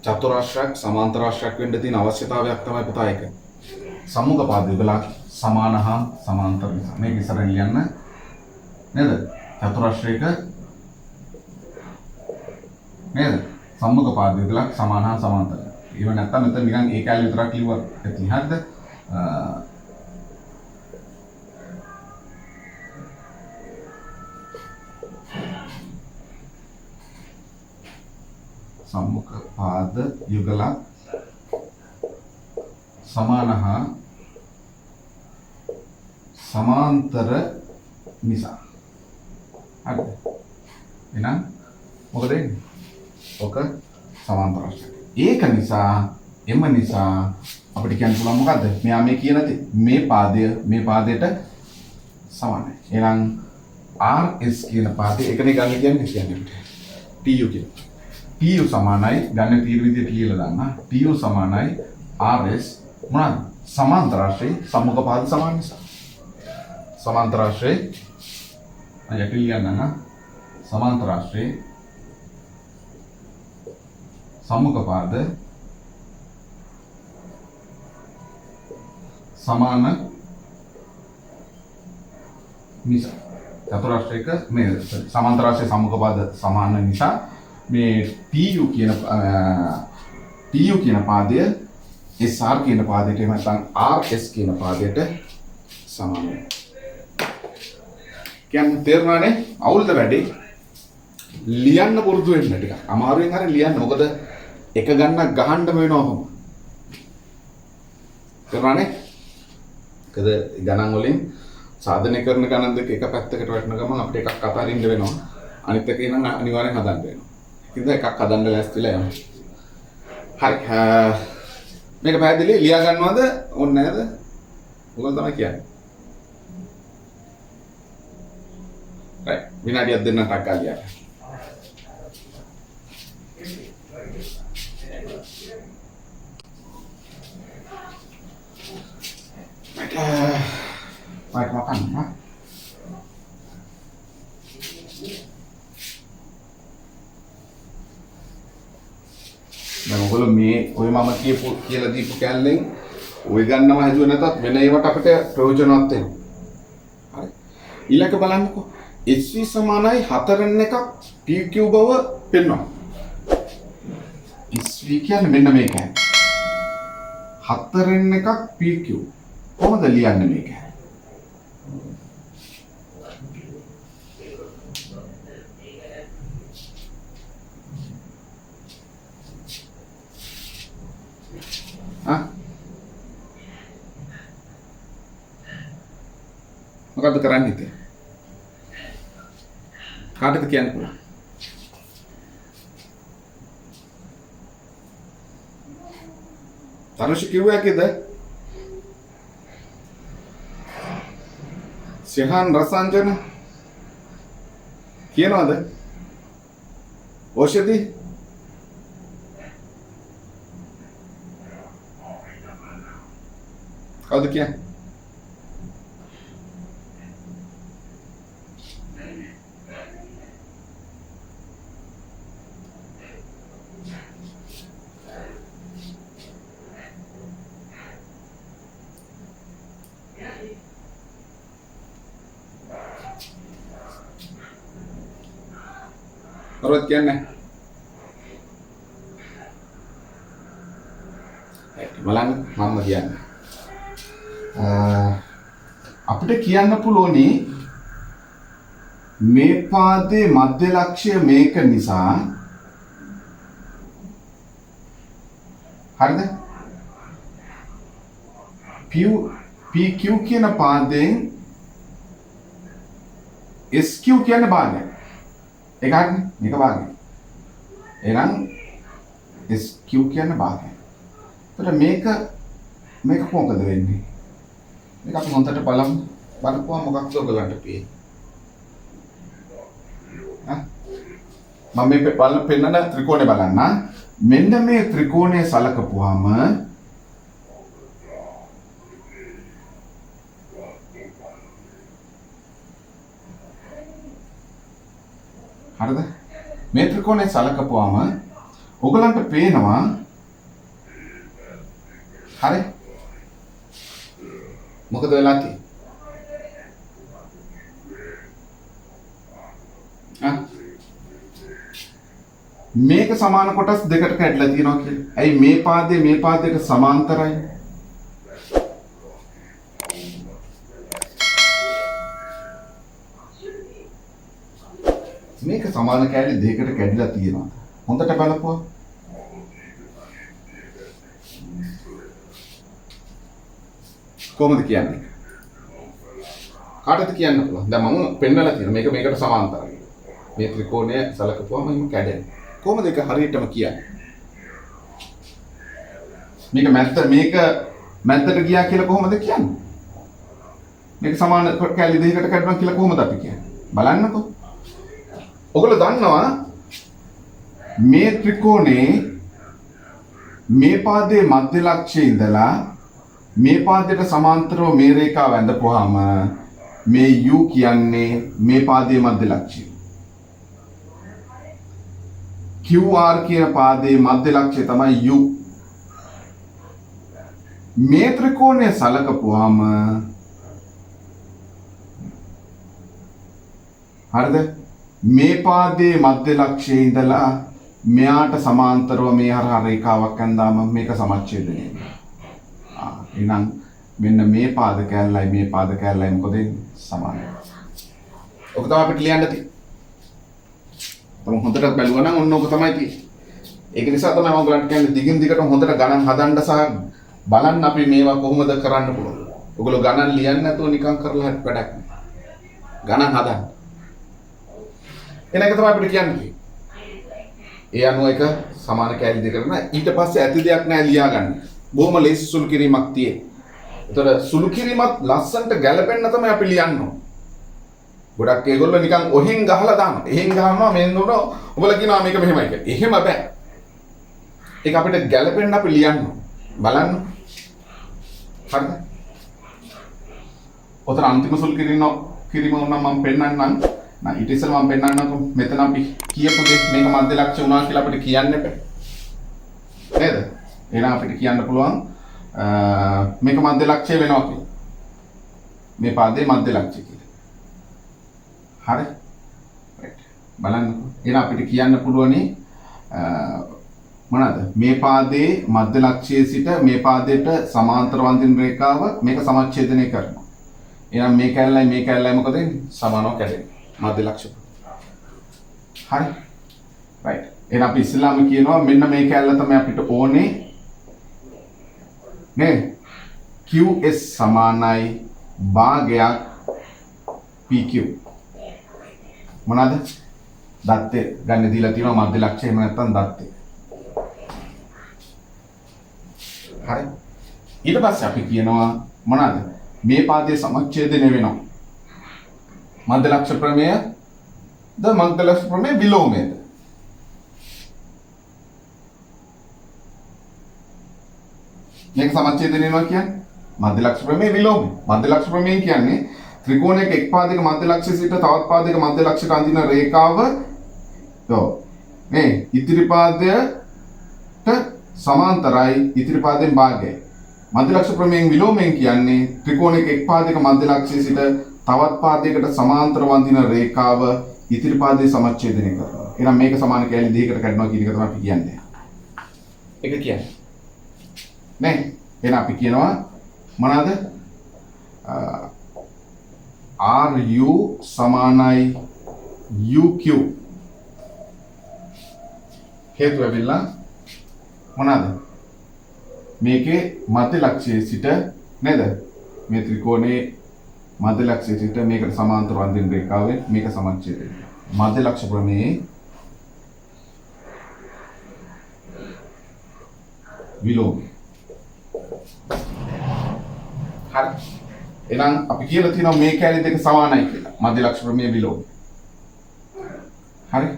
චතුරාශ්‍රයක් සමාන්තරාශ්‍රයක් වෙන්න තියෙන අවශ්‍යතාවයක් තමයි පුතා ඒක. සම්මුඛ පාද යුගලක් සමාන හා සමාන්තර නිසා මේක ඉස්සරහින් ලියන්න නේද? චතුරාශ්‍රයක නේද? සම්මුඛ පාද යුගලක් සමාන හා සමාන්තර. ඒව නැත්තම් මෙතන නිකන් ඒ කැලේ විතරක් ලියුවා ඇති. හරිද? සම්මුඛ පාද යුගලක් සමාන හා සමාන්තර නිසා. හරිද? එහෙනම් මොකද වෙන්නේ? ඔක සමාන්තරාශ්‍රය. ඒක නිසා එම නිසා අපිට කියන්න පුළුවන් මොකද්ද? මෙයා මේ කියන දේ මේ පාදයට සමානයි. එහෙනම් RS කියන පාදේ එකනේ ගන්න කියන්නේ අපිට. TU කියලා. TU සමානයි ගන්න තීර විදියට ලියලා දාන්න. TU සමානයි RS මොනවාද? සමාන්තරාශ්‍රය සම්මුඛ පාද සමාන නිසා. සමාන්තරාශ්‍රය අය කියන්න සමාන්තරාශ්‍රය සම්මුඛ පාද සමාන නිසා. චතුරාශ්‍රයක මේ සමාන්තරාශ්‍රය සම්මුඛ පාද සමාන නිසා මේ TU කියන පාදය SR කියන පාදයට එහෙම නැත්නම් RS කියන පාදයට සමාන වෙනවා. කියන්නේ තේරුණානේ? අවුල්ද වැඩි? ලියන්න පුරුදු වෙන්න ටිකක්. අමාරුවෙන් හරි ලියන්න. මොකද එක ගන්නක් ගහන්න වෙනවා කොහොම. තේරුණානේ? මොකද ගණන් වලින් සාධනය කරන ගණන් දෙක එක පැත්තකට වටන ගමන් අපිට එකක් අතාරින්න වෙනවා. අනිත් එක නම් අනිවාර්යෙන් හදන්න වෙනවා. ඉතින් එකක් හදන්න ලෑස්තිලා යනවා. හරි. මේක පැහැදිලි ලියා ගන්නවද? ඕනේ නැද්ද? මොකද තමයි කියන්නේ. right විනාඩියක් දෙන්න ටක් ගාලා ලියන්න. Baik makan ya. දැන් ඔයගොල්ලෝ මේ ඔය මම කියලා දීපු කැලෙන් ඔය ගන්නව හදුව නැතත් වෙන ඒවට අපිට ප්‍රයෝජනවත් වෙනවා. හරි. ඊළඟ බලන්නකෝ. SV සමානයි 4n එකක් PQ බව පෙන්වනවා. SV කියන්නේ මෙන්න මේකයි. 4n එකක් PQ. කොහොමද ලියන්නේ මේක? මොකද්ද කරන්නේ ඉතින්? කාටද කියන්න පුළුවන්? තනුෂ් කිව්වා කේද? සිහාන් රසංජන කියනවාද? ඖෂධි කවුද කියන්නේ? කවුරුත් කියන්නේ බලන්න මම කියන්නේ අපිට කියන්න පුළුවනි මේ පාදයේ මධ්‍ය ලක්ෂ්‍ය මේක නිසා හරිද? PQ කියන පාදයෙන් SQ කියන භාගය එකක්නේ මේක භාගය. එහෙනම් SQ කියන භාගය. එතකොට මේක කොහොමද වෙන්නේ? මේක අපි හොන්දට බලමු. බලපුවා මොකක්ද ඔයගලන්ට පේන්නේ? මම මේ පෙන්නන ත්‍රිකෝණය බලන්න. මෙන්න මේ ත්‍රිකෝණය සලකපුවාම හරිද? මේ ත්‍රිකෝණය සලකපුවාම ඔයගලන්ට පේනවා හරි මොකද වෙලා තියෙන්නේ? මේක සමාන කොටස් දෙකට කැඩලා තියෙනවා කියලා. ඇයි මේ පාදයට සමාන්තරයි? මේක සමාන කැඩලි දෙකකට කැඩිලා තියෙනවා. හොඳට බලපුවා. කොහොමද කියන්නේ? කාටද කියන්න පුළුවන්? දැන් මම පෙන්නලා තියෙනවා මේක මේකට සමාන්තරයි. මේ ත්‍රිකෝණය සලකපුවාම මේක කැඩෙනවා. කොහොමද ඒක හරියටම කියන්නේ? මේක මැද්දට ගියා කියලා කොහොමද කියන්නේ? මේක සමාන කැලි දෙකකට කැඩුණා කියලා කොහොමද අපි කියන්නේ? බලන්නකෝ. ඔයගොල්ලෝ දන්නවා මේ ත්‍රිකෝණේ මේ පාදයේ මධ්‍ය ලක්ෂයේ ඉඳලා මේ පාදයට සමාන්තරව මේ රේඛාව ඇඳපුවාම මේ u කියන්නේ මේ පාදයේ මධ්‍ය ලක්ෂය. QR කියන පාදයේ මධ්‍ය ලක්ෂය තමයි u. මේ ත්‍රිකෝණය සලකපුවාම හරිද? මේ පාදයේ මධ්‍ය ලක්ෂයේ ඉඳලා මෙයාට සමාන්තරව මේ හරහා රේඛාවක් ඇඳාම මේක සමච්ඡේදනය වෙනවා. එහෙනම් මෙන්න මේ පාද කැලලයි මේ පාද කැලලයි මොකද සමානයි. ඔක තමයි අපිට ලියන්න තියෙන්නේ. තම හොඳට බැලුවා නම් ඔන්න ඔක තමයි තියෙන්නේ. ඒක නිසා තමයි මම ඔයගලන්ට කියන්නේ දිගින් දිගටම හොඳට ගණන් හදන්න සහ බලන්න අපි මේවා කොහොමද කරන්න පුළුවන්. ඔයගොල්ලෝ ගණන් ලියන්නේ නැතුව නිකන් කරලා හරි වැඩක් නෑ. ගණන් හදන්න. එන එක තමයි අපිට කියන්නේ. ඒ අනුව එක සමාන කැලි දෙකකට නෑ. ඊට පස්සේ ඇති දෙයක් නෑ ලියා ගන්න. බොහොම ලේසි සුළු කිරීමක් තියෙන්නේ. ඒතර සුළු කිරීමත් ලස්සන්ට ගැලපෙන්න තමයි අපි ලියන්න ඕන. ගොඩක් ඒගොල්ලෝ නිකන් ඔහෙන් ගහලා දානවා. එහෙන් ගහනවා මෙන්න උන ඔබලා කියනවා මේක මෙහෙමයි කියලා. එහෙම බෑ. ඒක අපිට ගැලපෙන්න අපි ලියන්න ඕන. බලන්න. හරිද? ඔතන අන්තිම සුළු කිරීම උනම් මම පෙන්නන්නම්. නා ඊට ඉස්සෙල්ලා මම පෙන්නන්නම්කො මෙතන අපි කියපු දේ මේක මධ්‍ය ලක්ෂ්‍ය වුණා කියලා අපිට කියන්න එපා. නේද? එහෙනම් අපිට කියන්න පුළුවන් මේක මධ්‍ය ලක්ෂ්‍ය වෙනවා කියලා. මේ පාදයේ මධ්‍ය ලක්ෂ්‍ය කියලා. හරි? රයිට්. බලන්නකො. එහෙනම් අපිට කියන්න පුළුවනි මොනවාද? මේ පාදයේ මධ්‍ය ලක්ෂ්‍යයේ සිට මේ පාදයට සමාන්තර වන්දින රේඛාව මේක සමච්ඡේදනය කරනවා. එහෙනම් මේ කැලලයි මොකද වෙන්නේ? සමානව කැඩෙන්නේ. මධ්‍ය ලක්ෂ්‍ය. හරි. රයිට්. එහෙනම් අපි ඉස්සෙල්ලාම කියනවා මෙන්න මේ කැලල තමයි අපිට ඕනේ. නේ? QS සමානයි භාගයක් PQ. මොනවාද? දත්තේ ගන්න දීලා තියෙනවා මධ්‍ය ලක්ෂ්‍ය එහෙම නැත්නම් දත්තේ. හරි. ඊට පස්සේ අපි කියනවා මොනවාද? මේ පාදයේ සමච්ඡේදනය වෙනවා. මධ්‍ය ලක්ෂ්‍ය ප්‍රමේය මධ්‍ය ලක්ෂ්‍ය ප්‍රමේය විලෝමයද? මේක සමච්ඡේදනය වෙනවා කියන්නේ මධ්‍ය ලක්ෂ්‍ය ප්‍රමේය විලෝමය. මධ්‍ය ලක්ෂ්‍ය ප්‍රමේය කියන්නේ ත්‍රිකෝණයක එක් පාදයක මධ්‍ය ලක්ෂ්‍ය සිට තවත් පාදයක මධ්‍ය ලක්ෂ්‍යට අඳින රේඛාව මේ ඉතිරි පාදයට සමාන්තරයි ඉතිරි පාදයෙන් භාගයයි. මධ්‍ය ලක්ෂ්‍ය ප්‍රමේයෙන් විලෝමයෙන් කියන්නේ ත්‍රිකෝණයක එක් පාදයක මධ්‍ය ලක්ෂ්‍ය සිට තවත් පාදයකට සමාන්තර වන්දින රේඛාව ඉතිරි පාදයේ සමච්ඡේදනය කරනවා. එහෙනම් මේක සමාන කැලි දෙකකට කැඩනවා කියන එක තමයි අපි කියන්නේ. ඒක කියන්නේ. නේ? එහෙනම් අපි කියනවා මොනවාද? RU සමානයි UQ. හේතුව වෙලා මොනවාද? මේකේ මධ්‍ය ලක්ෂ්‍යයේ සිට නේද? මේ ත්‍රිකෝණේ මධ්‍ය ලක්ෂ්‍යයේ සිට මේකට සමාන්තර වන්දින රේඛාවෙන් මේක සමච්ඡේදනය. මධ්‍ය ලක්ෂ්‍ය ප්‍රමේයේ විලෝමය. හරි. එහෙනම් අපි කියලා තියෙනවා මේ කැලේ දෙක සමානයි කියලා. මධ්‍ය ලක්ෂ්‍ය ප්‍රමේය විලෝමය. හරි.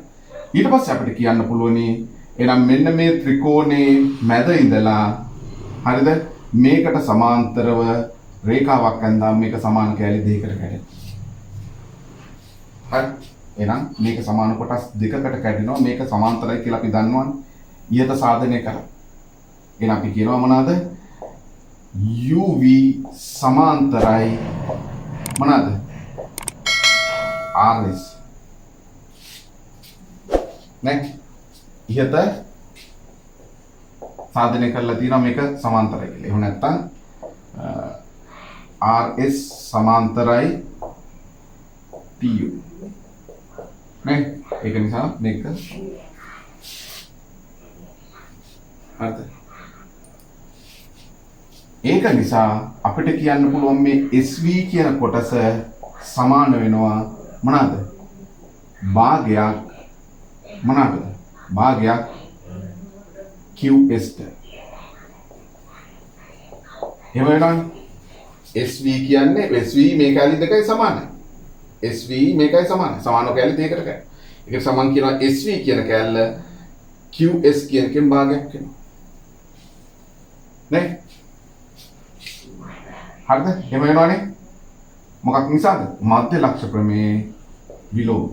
ඊට පස්සේ අපිට කියන්න පුළුවනි එහෙනම් මෙන්න මේ ත්‍රිකෝණේ මැද ඉඳලා හරිද මේකට සමාන්තරව රේඛාවක් ඇඳාම මේක සමාන කැලි දෙකකට කැඩෙනවා. හරි. එහෙනම් මේක සමාන කොටස් දෙකකට කැඩෙනවා. මේක සමාන්තරයි කියලා අපි දන්නවනේ. ඊට සාධනය කරලා. එහෙනම් අපි කියනවා මොනවාද? UV සමාන්තරයි මොනවාද? RS. නේ? ඊට සාධනය කරලා තියෙනවා මේක සමාන්තරයි කියලා. එහෙම නැත්නම් RS සමාන්තරයි PU. නේ? ඒක නිසා මේක හරිද? ඒක නිසා අපිට කියන්න පුළුවන් මේ SV කියන කොටස සමාන වෙනවා මොනවාද? භාගයක් මොනවාද? භාගයක් QS ට. එහෙම වෙනවනේ. SV කියන්නේ SV මේ කැලි දෙකයි සමානයි. SV මේකයි සමානයි. සමාන කැලි දෙකකට කැලි. ඒකට සමාන කියනවා SV කියන කැලල QS කියන එකෙන් භාගයක් වෙනවා. නේ? හරිද? එහෙම වෙනවනේ. මොකක් නිසාද? මධ්‍ය ලක්ෂ ප්‍රමේය විලෝම.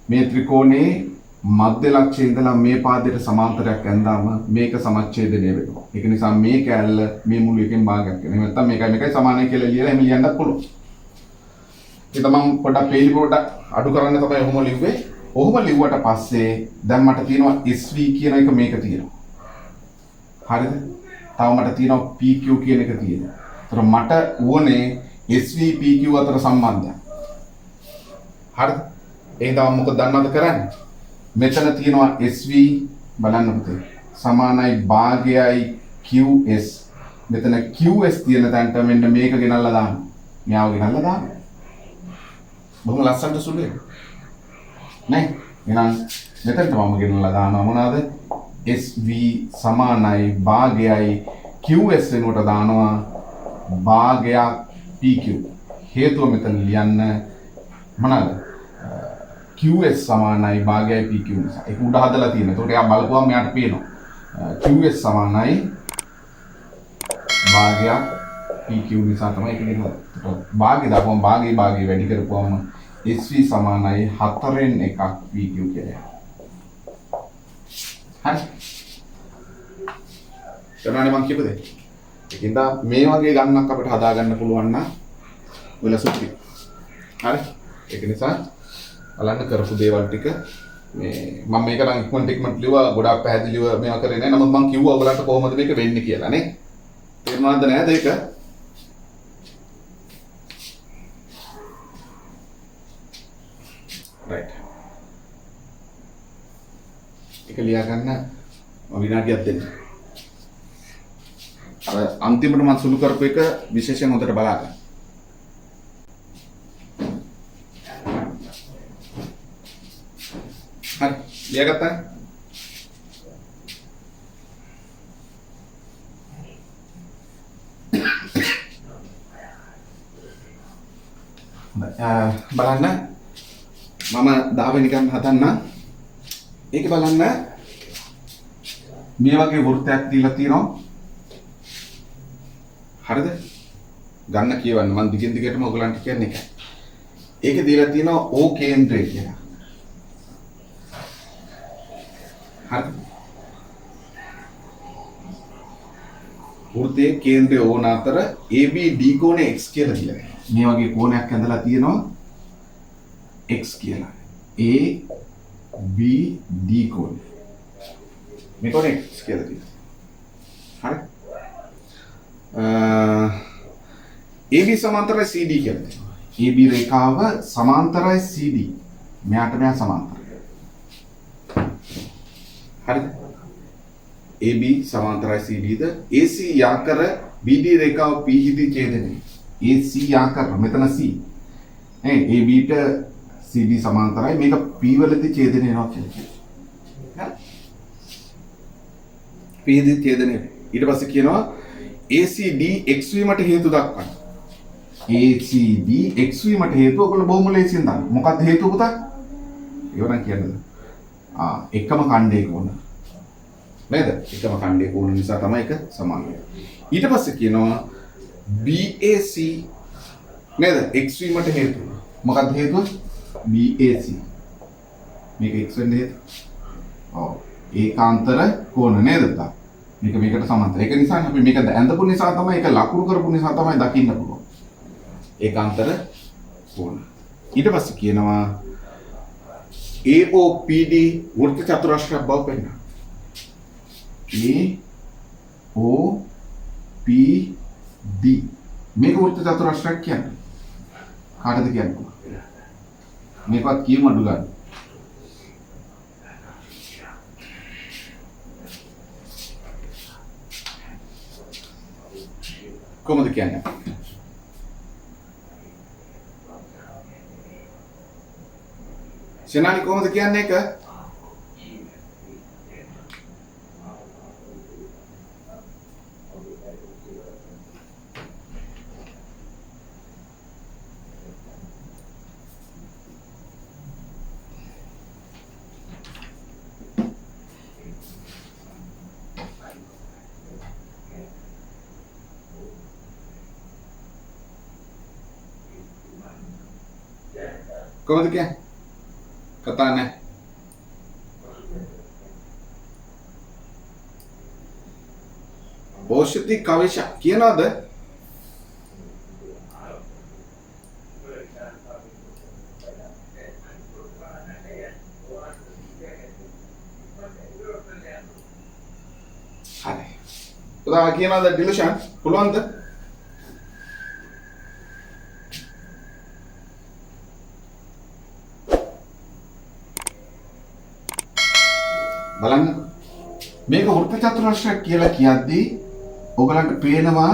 මේ ත්‍රිකෝණේ මධ්‍ය ලක්ෂයේ ඉඳලා මේ පාදයට සමාන්තරයක් ඇඳාම මේක සමච්ඡේදනය වෙනවා. ඒක නිසා මේ කැලල මේ මුළු එකෙන් භාගයක් වෙනවා. එහෙම නැත්නම් මේකයි සමානයි කියලා ලියලා එහෙම ලියන්නත් පුළුවන්. ඒක මම පොඩ්ඩක් පේලි පොඩ්ඩක් අඩු කරන්න තමයි ඔහොම ලිව්වේ. ඔහොම ලිව්වට පස්සේ දැන් මට තියෙනවා SV කියන එක මේක තියෙනවා. හරිද? තව මට තියෙනවා PQ කියන එක තියෙනවා. ඒතර මට ඕනේ SV PQ අතර සම්බන්ධයක්. හරිද? එහෙනම් මොකද දන්නවද කරන්නේ? මෙතන තියෙනවා SV බලන්න පුතේ. සමානයි භාගයයි QS. මෙතන QS තියෙන තැනට මෙන්න මේක ගෙනල්ලා දාන්න. මෙයාව ගෙනල්ලා දාන්න. බොහොම ලස්සනට සුළුයි. නේ? එහෙනම් මෙතනට මම ගෙනල්ලා දානවා මොනවාද? SV සමානයි භාගයයි QS වෙනුවට දානවා භාගයක් PQ. හේතුව මෙතන ලියන්න මොනවාද? QS සමානයි භාගයයි PQ නිසා. ඒක උඩ හදලා තියෙනවා. ඒකට එයා බලපුවම මෙයාට පේනවා. QS සමානයි භාගයක් PQ නිසා තමයි ඒක දෙන්නේ. භාගය දාපුවම භාගයේ වැඩි කරපුවම SV සමානයි 4න් එකක් PQ කියලා. හරි. කරන්නේ මම කියපු දේ. ඒකින්ද මේ වගේ ගණනක් අපිට හදාගන්න පුළුවන් නම් ඔයලා සුපිරි. හරි. ඒක නිසා බලන්න කරපු දේවල් ටික මේ මම මේක නම් ඉක්මනට ලියුවා ගොඩාක් පැහැදිලිව මේවා කරේ නෑ. නමුත් මම කිව්වා ඔයගලන්ට කොහොමද මේක වෙන්නේ කියලා නේ. තේරුණාද නේද ඒක? right. ඒක ලියා ගන්න මම විනාඩියක් දෙන්න. අර අන්තිමට මම සුළු කරපු එක විශේෂයෙන් හොඳට බලන්න. හරි ලියාගත්තා? බලන්න මම 10 වෙනි ගන්න හදන්න. ඒක බලන්න මේ වගේ වෘත්තයක් දීලා තියෙනවා. හරිද? ගන්න කියවන්න මම දිගින් දිගටම ඔයගලන්ට කියන්නේ එකයි. ඒකේ දීලා තියෙනවා O කේන්ද්‍රය කියලා. හරිද? වෘත්තයේ කේන්ද්‍රය ඕන අතර ABD කෝණය x කියලා දීලා තියෙනවා. මේ වගේ කෝණයක් ඇඳලා තියෙනවා x කියලා. ABD කෝණය. මේ කෝණය x කියලා තියෙනවා. හරි? AB සමාන්තරයි CD කියලා තියෙනවා. AB රේඛාව සමාන්තරයි CD. මෙයාට මෙයා සමාන්තරයි. හරිද? AB සමාන්තරයි CD ද AC යාකර BD රේඛාව PHD ඡේදනය. AC යාකර මෙතන C. AB ට CD සමාන්තරයි මේක P වලදී ඡේදනය වෙනවා කියලා කියනවා. හරි? PHD ඡේදනය. ඊට පස්සේ කියනවා ACD x වීමට හේතු දක්වන්න. ACD x වීමට හේතුව ඔයගොල්ලෝ බොහොම ලේසියෙන් දන්න. මොකක්ද හේතුව පුතා? ඒවනම් කියන්නද? එකම ඛණ්ඩයේ කෝණ. නේද? එකම ඛණ්ඩයේ කෝණ නිසා තමයි ඒක සමාන වෙන්නේ. ඊට පස්සේ කියනවා BAC නේද? x වීමට හේතුව. මොකක්ද හේතුව? BAC මේක x වෙන්නේ නේද? ඔව්. ඒකාන්තර කෝණ නේද තා? මේක මේකට සමාන්තර. ඒක නිසා අපි මේක ඇඳපු නිසා තමයි ඒක ලකුණු කරපු නිසා තමයි දකින්න පුළුවන්. ඒකාන්තර කෝණ. ඊට පස්සේ කියනවා AOPD වෘත්ත චතුරස්‍රයක් බව පෙන්නන. AOPD මේක වෘත්ත චතුරස්‍රයක් කියන්නේ. කාටද කියන්නේ? මේකවත් කියමු අඩු ගන්න. කොහොමද කියන්නේ? සෙනාලි කොහොමද කියන්නේ ඒක? කොහොමද කියන්නේ? කතා නැහැ. ඕෂති කවිෂ කියනවාද? හරි. උදා කියනවාද ඩිලෂන් පුළුවන්ද? බලන්න මේක වෘත්ත චතුරස්‍රයක් කියලා කියද්දී ඔයගලන්ට පේනවා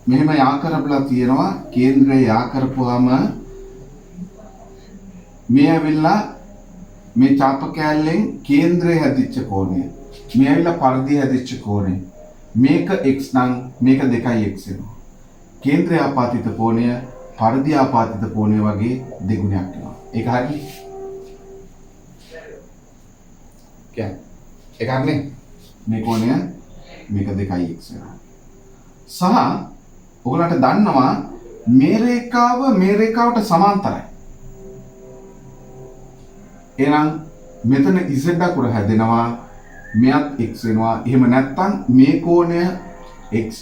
මෙහෙම යා කරපලා තියෙනවා කේන්ද්‍රය යා කරපුවාම මේ ඇවිල්ලා මේ චාප කෑල්ලෙන් කේන්ද්‍රය හැදිච්ච කෝණය මේ ඇවිල්ලා පරිධිය හැදිච්ච කෝණය මේක x නම් මේක 2x වෙනවා කේන්ද්‍රය ආපාතිත කෝණය පරිධිය ආපාතිත කෝණය වගේ දෙගුණයක් වෙනවා ඒක හරියි ඒක හරිනේ මේ කෝණය මේක 2x වෙනවා සහ ඔයගලන්ට දන්නවා මේ රේඛාවට සමාන්තරයි එහෙනම් මෙතන z අකුර හැදෙනවා මෙයත් x වෙනවා එහෙම නැත්නම් මේ කෝණය x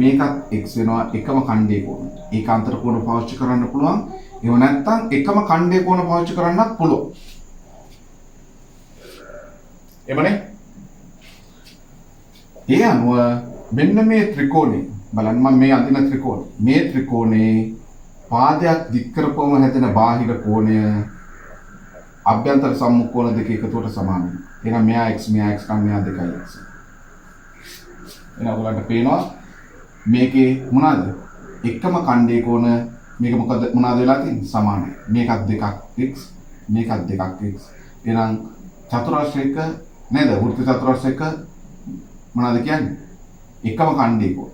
මේකත් x වෙනවා එකම ඛණ්ඩයේ කෝණය ඒකාන්තර කෝණ පාවිච්චි කරන්න පුළුවන් එහෙම නැත්නම් එකම ඛණ්ඩයේ කෝණ පාවිච්චි කරන්නත් පුළුවන් එමනේ ඒ අනුව මෙන්න මේ ත්‍රිකෝණේ බලන්න මම මේ අඳින ත්‍රිකෝණේ මේ ත්‍රිකෝණේ පාදයක් දික් කරපුවම හැදෙන බාහිර කෝණය අභ්‍යන්තර සම්මුඛ කෝණ දෙක එකතුවට සමාන වෙනවා. එහෙනම් මෙයා x නම් මෙයා 2x. එහෙනම් ඔයගලන්ට පේනවා මේකේ මොනවාද? එකම ඛණ්ඩයේ කෝණ මේක මොනවාද වෙලා තියෙන්නේ? සමානයි. මේකත් 2x මේකත් 2x. එහෙනම් චතුරස්‍රයක නේද? වෘත්ත චතුරස්‍රයක මොනවද කියන්නේ? එකම ඛණ්ඩයේ කෝණ.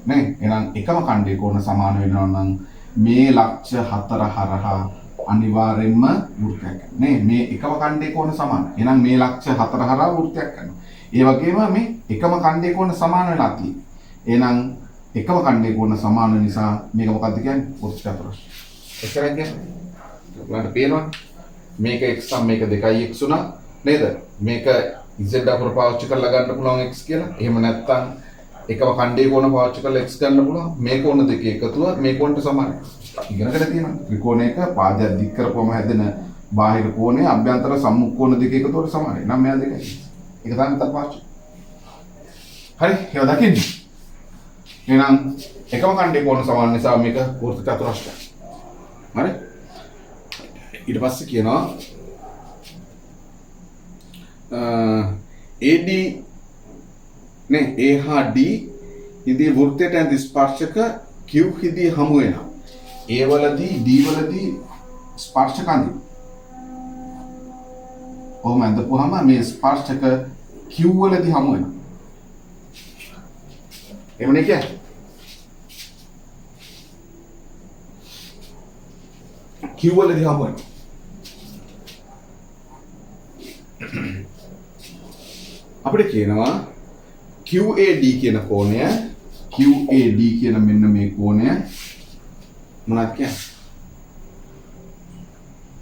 නේ? එහෙනම් එකම ඛණ්ඩයේ කෝණ සමාන වෙනවා නම් මේ ලක්ෂ 4 හරහා අනිවාර්යෙන්ම වෘත්තයක් නේ මේ එකම ඛණ්ඩයේ කෝණ සමාන. එහෙනම් මේ ලක්ෂ 4 හරහා වෘත්තයක් කරනවා. ඒ වගේම මේ එකම ඛණ්ඩයේ කෝණ සමාන වෙලා තියෙන්නේ. එහෙනම් එකම ඛණ්ඩයේ කෝණ සමාන නිසා මේක මොකක්ද කියන්නේ? වෘත්ත චතුරස්‍රය. එච්චරයි කියන්නේ. ඔයාලට පේනවා මේක x නම් මේක 2x උනා නේද? මේක z අකුර පාවිච්චි කරලා ගන්න පුළුවන් x කියලා. එහෙම නැත්නම් එකම ඛණ්ඩයේ කෝණ පාවිච්චි කරලා x ගන්න පුළුවන්. මේ කෝණ දෙක එකතුව මේ කෝණට සමානයි. ඉගෙනගෙන තියෙනවා. ත්‍රිකෝණයක පාදයක් දික් කරපුවම හැදෙන බාහිර කෝණය අභ්‍යන්තර සම්මුඛ කෝණ දෙක එකතුවට සමානයි. නම් මෙයා 2x. ඒක තමයි තත් පාවිච්චි. හරි. ඒක දකින්න. එහෙනම් එකම ඛණ්ඩයේ කෝණ සමාන නිසා මේක වෘත්ත චතුරස්‍රයක්. හරි. ඊට පස්සේ කියනවා AD නේ A හා D ඉදී වෘත්තයට ඇඳ ස්පර්ශක Q හිදී හමු වෙනවා. A වලදී D වලදී ස්පර්ශක අඳින. ඔහොම ඇඳපුවාම මේ ස්පර්ශක Q වලදී හමු වෙනවා. එමුනේ කියන්නේ Q වලදී හමු වෙනවා. අපිට කියනවා QAD කියන කෝණය QAD කියන මෙන්න මේ කෝණය මොනවද කියන්නේ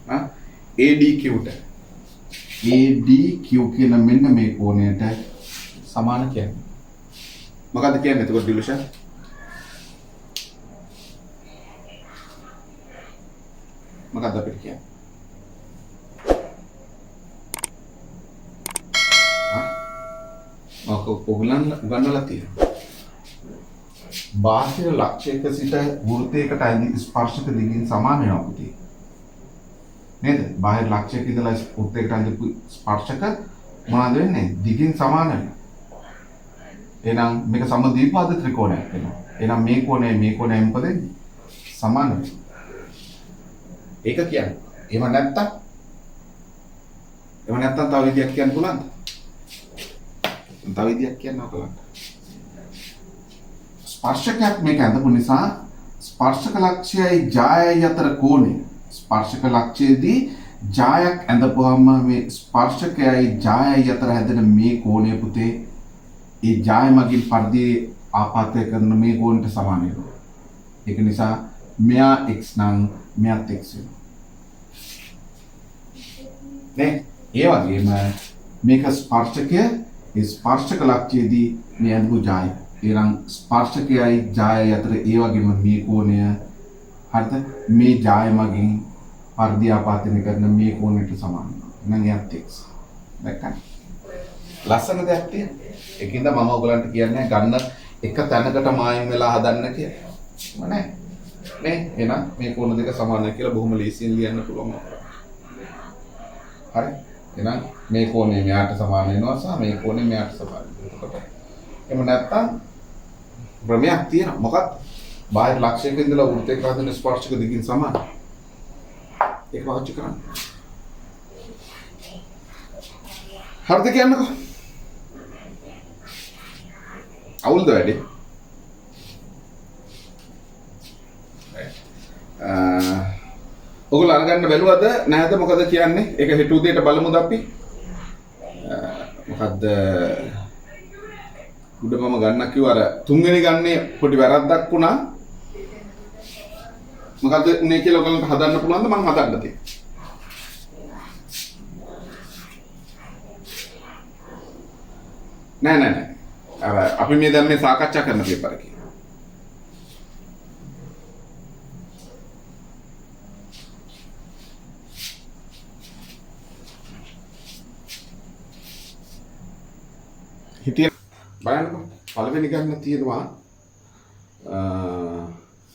ADQ ට ADQ කියන මෙන්න මේ කෝණයට සමාන කියන්නේ. මොකද්ද කියන්නේ එතකොට ඩිලූෂන්? මොකද්ද අපිට කියන්නේ? ඔගලන් උගන්වලා තියෙනවා. බාහිර ලක්ෂයක සිට වෘත්තයකට ඇඳි ස්පර්ශක දිගින් සමාන වෙනවා පුතේ. නේද? බාහිර ලක්ෂයක ඉඳලා වෘත්තයකට ඇඳපු ස්පර්ශක මොනවද වෙන්නේ? දිගින් සමාන වෙනවා. එහෙනම් මේක සමද්විපාද ත්‍රිකෝණයක් වෙනවා. එහෙනම් මේ කෝණය මොකද වෙන්නේ? සමාන වෙනවා. ඒක කියන්නේ. එහෙම නැත්තම් තව විදියක් කියන්න පුළුවන්ද? තව විදියක් කියන්න ඕකලන්න. ස්පර්ශකයක් මේක ඇඳපු නිසා ස්පර්ශක ලක්ෂයයි ජායයි අතර කෝණය. ස්පර්ශක ලක්ෂයේදී ජායක් ඇඳපුවාම මේ ස්පර්ශකයයි ජායයි අතර හැදෙන මේ කෝණය පුතේ ඒ ජාය මගින් පරිධියේ ආපාතය කරන මේ කෝණයට සමාන වෙනවා. ඒක නිසා මෙයා x නම් මෙයාත් x වෙනවා. නේ? ඒ වගේම මේක ස්පර්ශකය ස්පර්ශක ලක්ෂයේදී මේ ඇඳපු ජාය. එනම් ස්පර්ශකයයි ජායයි අතර ඒ වගේම මේ කෝණය හරිද? මේ ජාය මගින් පරිධිය ආපාතනය කරන මේ කෝණයට සමාන වෙනවා. එහෙනම් එයාත් x. දැක්කද? ලස්සන දෙයක් තියෙනවා. ඒකින්ද මම ඔයගලන්ට කියන්නේ ගන්න එක තැනකට මායිම් වෙලා හදන්න කියලා. නෑ. නේ? එහෙනම් මේ කෝණ දෙක සමානයි කියලා බොහොම ලේසියෙන් ලියන්න පුළුවන්. හරි? එහෙනම් මේ කෝණය මෙයාට සමාන වෙනවා සහ මේ කෝණය මෙයාට සමාන වෙනවා. එතකොට එහෙම නැත්තම් ප්‍රමේයක් තියෙනවා. මොකක්ද? බාහිර ලක්ෂයක ඉඳලා වෘත්තයක හදන ස්පර්ශක දිගින් සමාන. ඒක පාවිච්චි කරන්න. හරිද කියන්නකෝ? අවුල්ද වැඩි? ඔගොල්ලෝ අරගන්න බැලුවද නැද්ද මොකද කියන්නේ? ඒක හෙට උදේට බලමුද අපි? මොකද්ද? උඩ මම ගන්නක් කිව්වා අර තුන්වෙනි ගන්නේ පොඩි වැරද්දක් වුණා. මොකද්ද උනේ කියලා ඔයගලන්ට හදන්න පුළුවන්ද? මම හදන්න තියෙනවා. නෑ. අර අපි මේ දැන් මේ සාකච්ඡා කරන පේපර් එකේ. හිටිය බලන්නකෝ පළවෙනි ගන්න තියෙනවා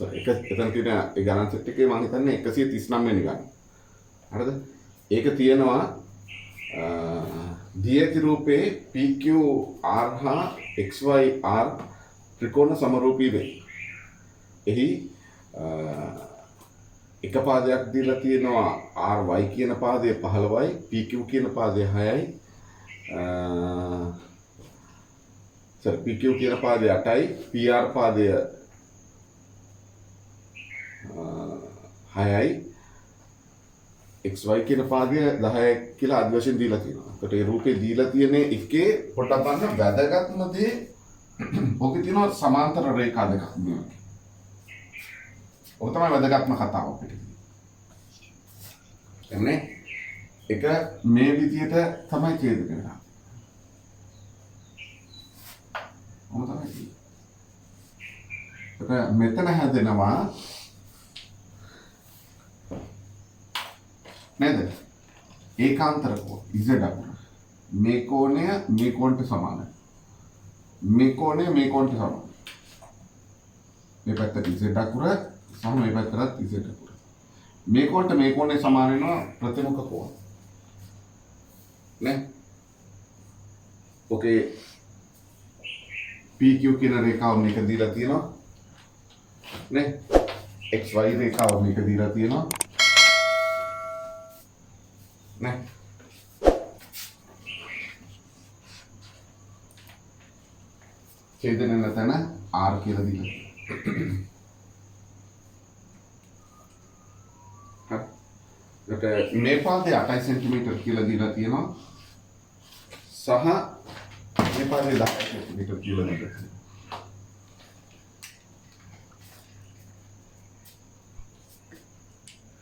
එක එතන තියෙන ඒ ගණන් සෙට් එකේ මම හිතන්නේ 139 වෙනි ගන්න. හරිද? ඒක තියෙනවා දියති රූපේ PQR හා XYR ත්‍රිකෝණ සමරූපී වේ. එහි එක පාදයක් දීලා තියෙනවා RY කියන පාදය 15යි PQ කියන පාදය 6යි PQ කියන පාදය 8යි PR පාදය 6යි XY කියන පාදය 10යි කියලා ආදි වශයෙන් දීලා තියෙනවා. ඒකට ඒ රූපේ දීලා තියෙන එකේ පොඩ්ඩක් බලන්න වැදගත්ම දේ ඔකේ තියෙනවා සමාන්තර රේඛා දෙකක් මේ. ඔක තමයි වැදගත්ම කතාව අපිට. එන්නේ එක මේ විදියට තමයි ඡේදක වෙනවා. මෙතන හැදෙනවා නේද? ඒකාන්තර කෝණ z අකුර. මේ කෝණය මේ කෝණයට සමානයි. මේ කෝණය මේ කෝණයට සමානයි. මේ පැත්තට z අකුර සහ මේ පැත්තට z අකුර. මේ කෝණයට මේ කෝණය සමාන වෙනවා ප්‍රතිමුඛ කෝණ. නේ? ඔකේ PQ කියන රේඛාව මේක දීලා තියෙනවා. නේ? XY රේඛාව මේක දීලා තියෙනවා. නේ? ඡේදන නැතන R කියලා දීලා. හරි. මේ පාදේ 8 cm කියලා දීලා තියෙනවා. සහ මේ පාදේ 10 cm කියලා දීලා තියෙනවා.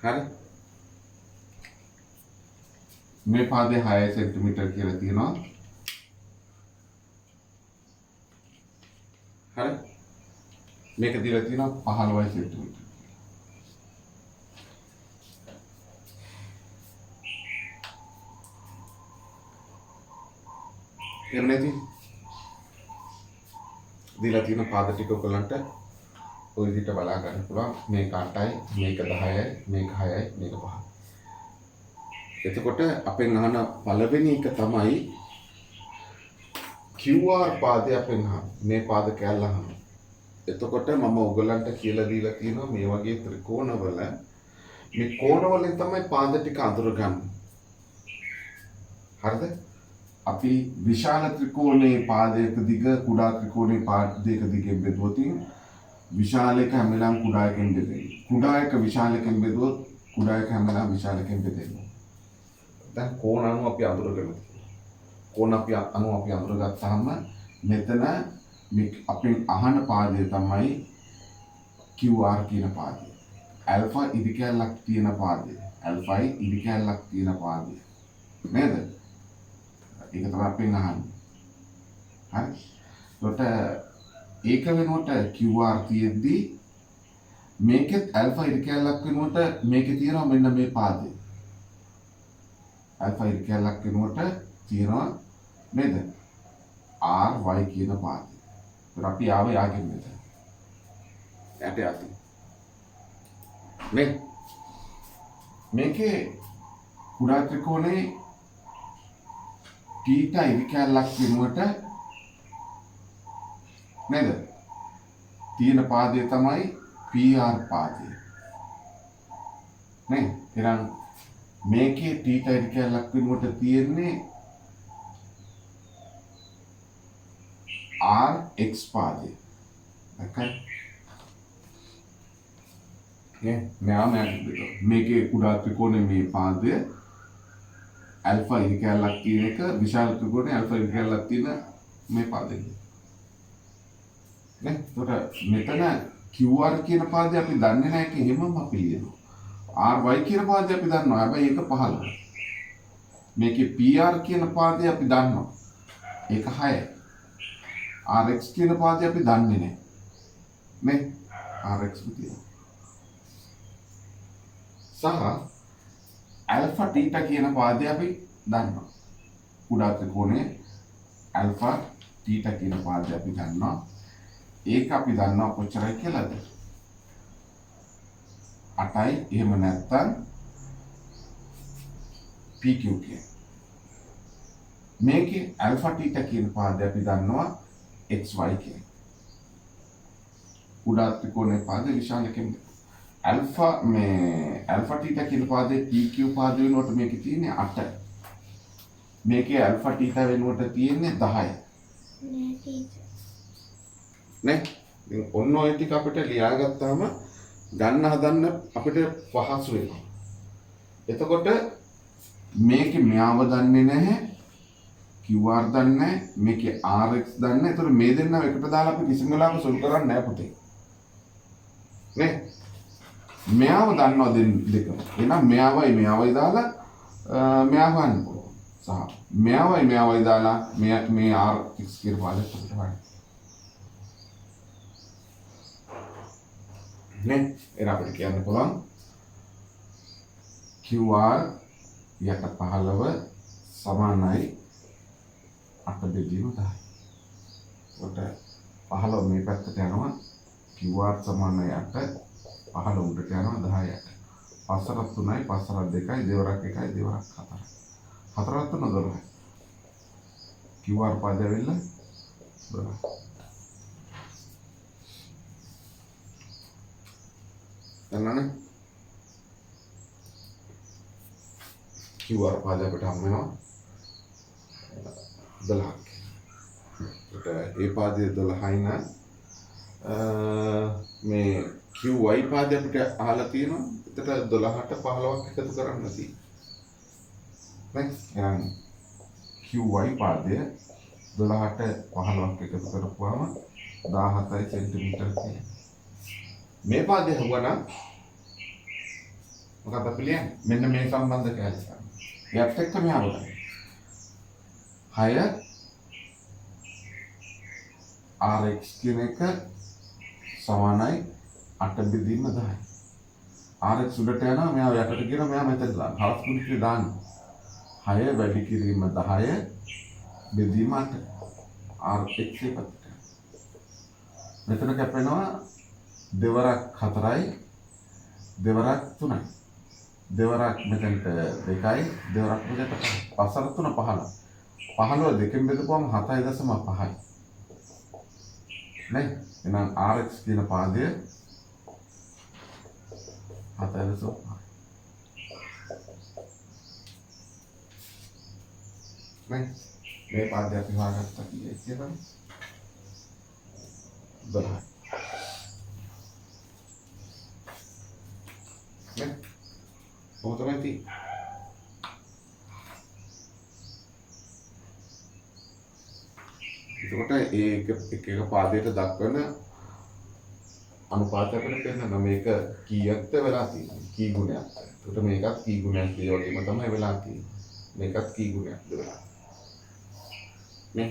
හරි. මේ පාදේ 6 සෙන්ටිමීටර් කියලා තියෙනවා. හරි. මේක දීලා තියෙනවා 15 සෙන්ටිමීටර්. එන්නේදී දීලා තියෙන පාද ටික ඔයගලන්ට ඔය විදිහට බලා ගන්න පුළුවන්. මේක 8යි, මේක 10යි, මේක 6යි, මේක 5යි. එතකොට අපෙන් අහන පළවෙනි එක තමයි QR පාදය අපෙන් අහන. මේ පාද කැල්ල අහන. එතකොට මම ඔයගලන්ට කියලා දීලා තියෙනවා මේ වගේ ත්‍රිකෝණවල මේ කෝණවලින් තමයි පාද ටික අඳුරගන්නේ. හරිද? අපි විශාල ත්‍රිකෝණයේ පාදයක දිග කුඩා ත්‍රිකෝණයේ පාදයක දිගෙන් බෙදුවොත් විශාල එක හැම වෙලාවෙම කුඩා එකෙන් බෙදෙන්නේ. කුඩා එක විශාල එකෙන් බෙදුවොත් කුඩා එක හැම වෙලාවෙම විශාල එකෙන් බෙදෙන්නේ. දැන් කෝණ අනුව අපි අඳුරගමු. කෝණ අනුව අපි අඳුරගත්තාම මෙතන මේ අපෙන් අහන පාදය තමයි QR කියන පාදය. ඇල්ෆා ඉදි කැලක් තියෙන පාදය. ඇල්ෆායි ඉදි කැලක් තියෙන පාදය. නේද? ඒක තමයි අපෙන් අහන්නේ. හරි. එතකොට ඒක වෙනුවට QR තියෙද්දි මේකෙත් ඇල්ෆා ඉදි කැලක් වෙනුවට මේකේ තියෙනවා මෙන්න මේ පාදය. ඇල්ෆා ඉදි කැලක් වෙනුවට තියෙනවා නේද? RY කියන පාදය. ඒත් අපි ආවේ යාගෙන් මෙතන. යට යති. මේකේ කුඩා ත්‍රිකෝණේ θ ඉදි කැලක් වෙනුවට නේද? තියෙන පාදය තමයි PR පාදය. නේ? එහෙනම් මේකේ θ ඉදි කැලක් වෙනුවට තියෙන්නේ RX පාදය. okay? මේකේ කුඩා ත්‍රිකෝණයේ මේ පාදය ඇල්ෆා ඉදි කැලක් තියෙන එක විශාල ත්‍රිකෝණයේ ඇල්ෆා ඉදි කැලක් තියෙන මේ පාදය. නේ? එතකොට මෙතන QR කියන පාදය අපි දන්නේ නැහැ ඒක එහෙමම අපි ලියනවා. RY කියන පාදය අපි දන්නවා. හැබැයි ඒක 15. මේකේ PR කියන පාදය අපි දන්නවා. ඒක 6යි. RX කියන පාදය අපි දන්නේ නැහැ. නේ? RX තියෙනවා. සහ ඇල්ෆා θ කියන පාදය අපි දන්නවා. කුඩා ත්‍රිකෝණයේ ඇල්ෆා θ කියන පාදය අපි දන්නවා. ඒක අපි දන්නවා කොච්චරයි කියලාද? 8යි. එහෙම නැත්නම් PQ කියන. මේකේ ඇල්ෆා θ කියන පාදය අපි දන්නවා XY කියන. කුඩා ත්‍රිකෝණයේ පාද විශාලකෙන් ඇල්ෆා θ කියන පාදේ PQ පාද වෙනුවට මේකේ තියෙන්නේ 8යි. මේකේ ඇල්ෆා θ වෙනුවට තියෙන්නේ 10යි. නේ? ඉතින් ඔන්න ඔය ටික අපිට ලියාගත්තාම ගන්න හදන්න අපිට පහසු වෙනවා. එතකොට මේකේ මෙයාව දන්නේ නැහැ. QR දන්නේ නැහැ. මේකේ RX දන්නේ නැහැ. ඒතර මේ දෙන්නව එකට දාලා අපි කිසිම වෙලාවක සොල්ව් කරන්නේ නැහැ පුතේ. නේ? මෙයාව දන්නවා දෙකම. එහෙනම් මෙයාවයි දාලා මෙයාව ගන්න පුළුවන්. සහ මෙයාවයි දාලා මේ RX කියන පාදයට අපිට ගන්න. නේ? එහෙනම් අපිට කියන්න පුළුවන් QR යට 15 සමානයි 8 බෙදීම 10යි. කොට 15 මේ පැත්තට යනවා. QR සමානයි 8 15 උඩට යනවා 10යි 8. 5 3යි 5 2යි දෙවරක් 1යි දෙවරක් 4යි. 4 3 12යි. QR පාදය වෙන්න 12යි. එන්නනේ QR පාදය අපිට හම් වෙනවා 12ක්. ඒකට ඒ පාදයේ 12යි නම් මේ QY පාදය අපිට අහලා තියෙනවා. එතකොට 12ට 15ක් එකතු කරන්න තියෙනවා. නේ? QY පාදය 12ට 15ක් එකතු කරපුවාම 17 සෙන්ටිමීටර තියෙනවා. මේ පාදය හුවනම් මොකක්ද අපි ලියන්නේ? මෙන්න මේ සම්බන්ධ කැලේ. එයත් එක්ක මෙහා බලන්න. 6 rx කියන එක සමානයි 8 බෙදීම 10. rx උඩට යනවා මෙයා යටට ගියනවා මෙයා මෙතන දාන්න. හරස් කුඩිය දාන්න. 6 වැඩි කිරීම 10 බෙදීම 8. rx එකත්. මෙතන කැපෙනවා දෙවරක් 4යි දෙවරක් 3යි. දෙවරක් මෙතනට 2යි දෙවරක් මෙතනට 5. 5 3 15. 15 දෙකෙන් බෙදපුවම 7.5යි. නේ? එහෙනම් rx කියන පාදය 7.5. නේ? මේ පාදය අපි හොයාගත්තා කියලා. 12. නේ? ඔය තමයි තියෙන්නේ. එතකොට එක පාදයට දක්වන අනුපාතයකට පෙන්නන මේක කීයක්ද වෙලා තියෙන්නේ කී ගුණයක්ද. එතකොට මේකත් කී ගුණයක් ඒ වගේම තමයි වෙලා තියෙන්නේ. මේකත් කී ගුණයක්ද වෙලා. නේ?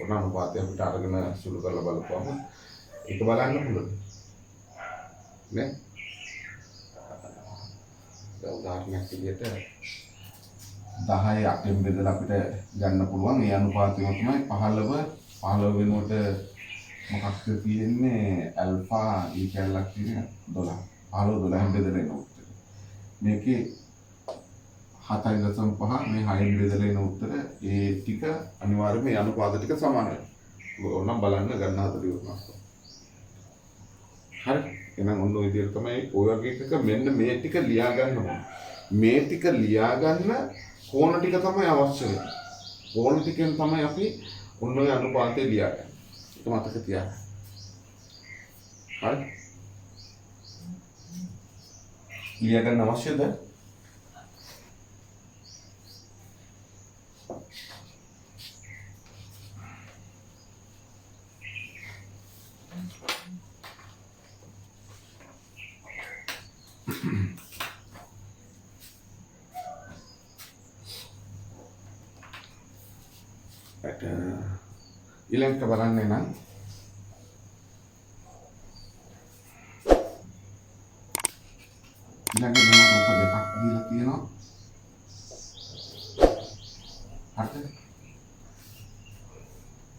ඔන්න අනුපාතය අපිට අරගෙන සුළු කරලා බලපුවම ඒක බලන්න පුළුවන්. නේ? දැන් උදාහරණයක් විදිහට 10 8න් බෙදලා අපිට ගන්න පුළුවන්. ඒ අනුපාතයම තමයි 15 වෙනුවට මොකක්ද තියෙන්නේ ඇල්ෆා ඊ කැලලක් තියෙන 12. 12න් බෙදලා එන උත්තර. මේකේ 7.5 මේ 6න් බෙදලා එන උත්තර ඒ ටික අනිවාර්යයෙන්ම මේ අනුපාත ටික සමාන වෙනවා. ඕනනම් බලන්න ගන්න හතර ඉවරනවා. හරි. එහෙනම් ඔන්න ඔය විදිහට තමයි ඔය වගේ එකක මෙන්න මේ ටික ලියා ගන්න ඕනේ. මේ ටික ලියා ගන්න කෝණ ටික තමයි අවශ්‍ය වෙන්නේ. කෝණ ටිකෙන් තමයි අපි ඔන්න ඔය අනුපාතය ලියා ගන්න. ඒක මතක තියාගන්න. හරි. ලියා ගන්න අවශ්‍යද? ඊළඟට බලන්නේ නම් ඊළඟ මේ රූප දෙකක් දීලා තියෙනවා. හරිද?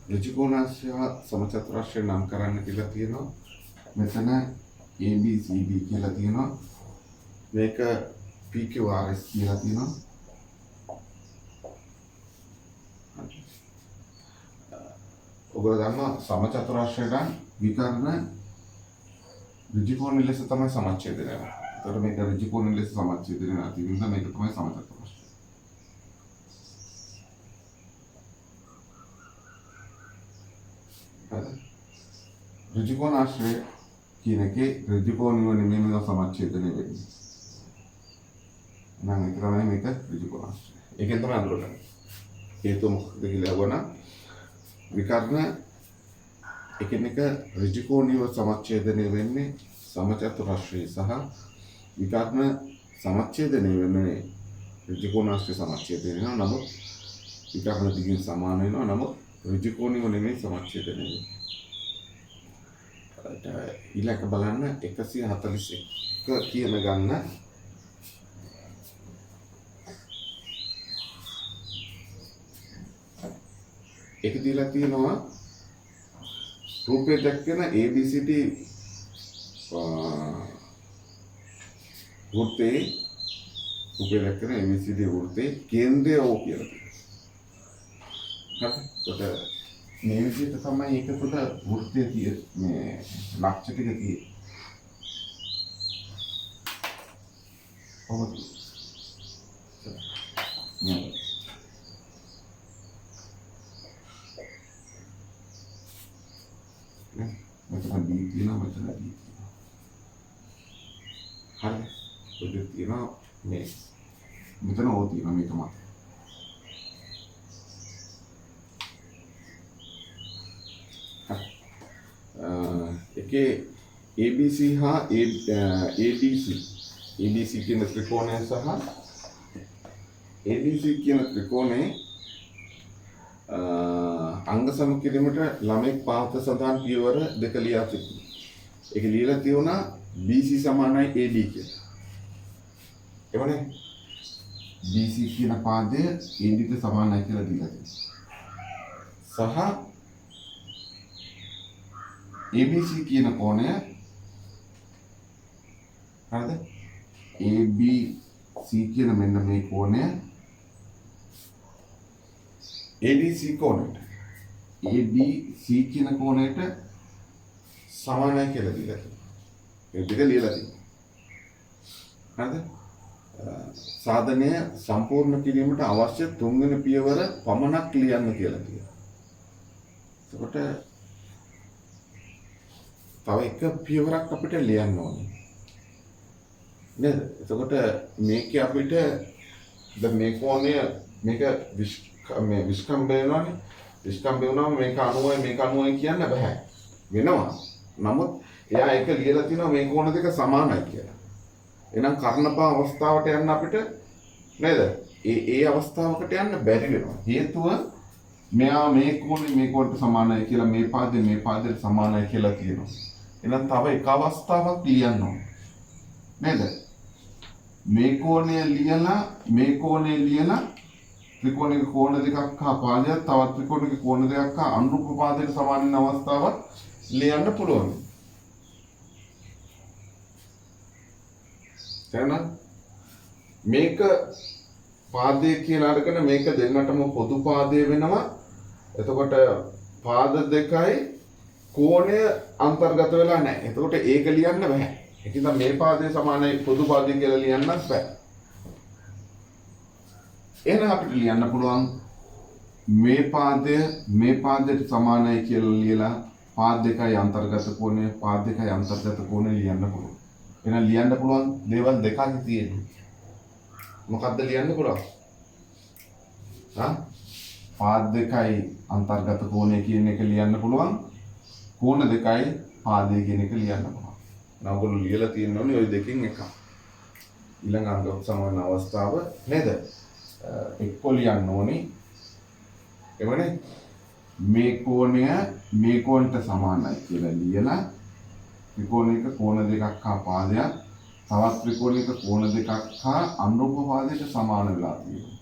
ඍජුකෝණාශ්‍රය සමචතුරාශ්‍රය නම් කරන්න කියලා තියෙනවා. මෙතන ABCD කියලා තියෙනවා. මේක PQRS කියලා තියෙනවා. ඔගොල්ලෝ දන්නවා සමචතුරාශ්‍රයෙන් විකර්ණ ඍජුකෝණ ලෙස තමයි සමච්ඡේදනය වෙන්නේ. ඒතකොට මේක ඍජුකෝණ ලෙස සමච්ඡේදනය වෙනවා. ඒ නිසා මේක තමයි සමචතුරාශ්‍රය. ඍජුකෝණාශ්‍රය කියන එකේ ඍජුකෝණිය නෙමෙයි සමච්ඡේදනය වෙන්නේ. නම් ඒක තමයි මේක ඍජුකෝණාශ්‍රය. ඒකෙන් තමයි අඳුරගන්නේ. හේතුව මොකක්ද කියලා අහුවනම් විකර්ණ එකිනෙක ඍජුකෝණීය සමච්ඡේදනය වෙන්නේ සමචතුරාශ්‍රය සහ විකර්ණ සමච්ඡේදනය වෙන්නේ ඍජුකෝණාශ්‍රය සමච්ඡේදනය වෙනවා. නමුත් විකර්ණ දිගින් සමාන වෙනවා. නමුත් ඍජුකෝණීය නෙමෙයි සමච්ඡේදනය වෙන්නේ. ඊළඟ බලන්න 141 කියන ගන්න ඒක දීලා තියෙනවා රූපේ දැක්කන ABCD වෘත්තේ රූපේ දැක්කන ABCD වෘත්තේ කේන්ද්‍රය O කියලා තියෙනවා. හරි. මේ විදිහට තමයි ඒක තුළ වෘත්තයේ තියෙන මේ ලක්ෂ ටික තියෙන්නේ. කොහොමද? මෙතන B තියෙනවා මෙතන B තියෙනවා. හරි. ඔය තියෙනවා මේ මෙතන O තියෙනවා මේක මත. එකේ ABC හා ADC කියන ත්‍රිකෝණය සහ ABC කියන ත්‍රිකෝණේ අංග සම කිරීමට ළමෙක් පාත සඳහන් පියවර දෙක ලියා තිබුණා. ඒක ලියලා තියුණා BC සමානයි AD කියලා. එවනේ BC කියන පාදය AD ට සමානයි කියලා දීලා තියෙනවා. සහ ABC කියන කෝණය හරිද? ABC කියන මෙන්න මේ කෝණය ADC කෝණයට ABC කියන කෝණයට සමානයි කියලා දීලා තියෙනවා. ඒ දෙක ලියලා තියෙනවා. හරිද? සාධනය සම්පූර්ණ කිරීමට අවශ්‍ය තුන්වෙනි පියවර පමණක් ලියන්න කියලා තියෙනවා. එතකොට තව එක පියවරක් අපිට ලියන්න ඕනේ. නේද? එතකොට මේකේ අපිට දැන් මේ කෝණය මේක මේ විස්කම්බේ වෙනවානේ. විස්කම්බේ වුණාම මේක 90යි මේක 90යි කියන්න බෑ. වෙනවා. නමුත් එයා ඒක ලියලා තිනවා මේ කෝණ දෙක සමානයි කියලා. එහෙනම් කර්ණපා අවස්ථාවට යන්න අපිට නේද? ඒ අවස්ථාවකට යන්න බැරි වෙනවා. හේතුව මෙයා මේ කෝණේ මේ කෝණයට සමානයි කියලා මේ පාදයට සමානයි කියලා කියනවා. එහෙනම් තව එක අවස්ථාවක් ලියන්න ඕනේ. නේද? මේ කෝණය ලියලා ත්‍රිකෝණික කෝණ දෙකක් හා පාදයක් තවත් ත්‍රිකෝණික කෝණ දෙකක් හා අනුරූප පාදයට සමාන වෙන අවස්ථාවක් ලියන්න පුළුවන්. එහෙනම් මේක පාදය කියලා අරගෙන මේක දෙන්නටම පොදු පාදය වෙනවා. එතකොට පාද දෙකයි කෝණය අන්තර්ගත වෙලා නැහැ. එතකොට ඒක ලියන්න බෑ. ඒකින්ද මේ පාදයේ සමානයි පොදු පාදය කියලා ලියන්නත් බෑ. එහෙනම් අපිට ලියන්න පුළුවන් මේ පාදයට සමානයි කියලා ලියලා පාද දෙකයි අන්තර්ගත කෝණය ලියන්න පුළුවන්. එහෙනම් ලියන්න පුළුවන් දේවල් දෙකක් තියෙනවා. මොකක්ද ලියන්න පුළුවන්? පාද දෙකයි අන්තර්ගත කෝණය කියන එක ලියන්න පුළුවන්. කෝණ දෙකයි පාදය කියන එක ලියන්න පුළුවන්. නවගොල්ලෝ ලියලා තියෙනෝනේ ওই දෙකෙන් එකක්. ඊළඟ අංග සමාන අවස්ථාව නේද? එක්ක ලියන්න ඕනේ. එවනේ මේ කෝණය මේ කෝණයට සමානයි කියලා ලියලා ත්‍රිකෝණික කෝණ දෙකක් හා පාදයක් තවත් ත්‍රිකෝණික කෝණ දෙකක් හා අනුරූප පාදයට සමාන වෙලා තියෙනවා.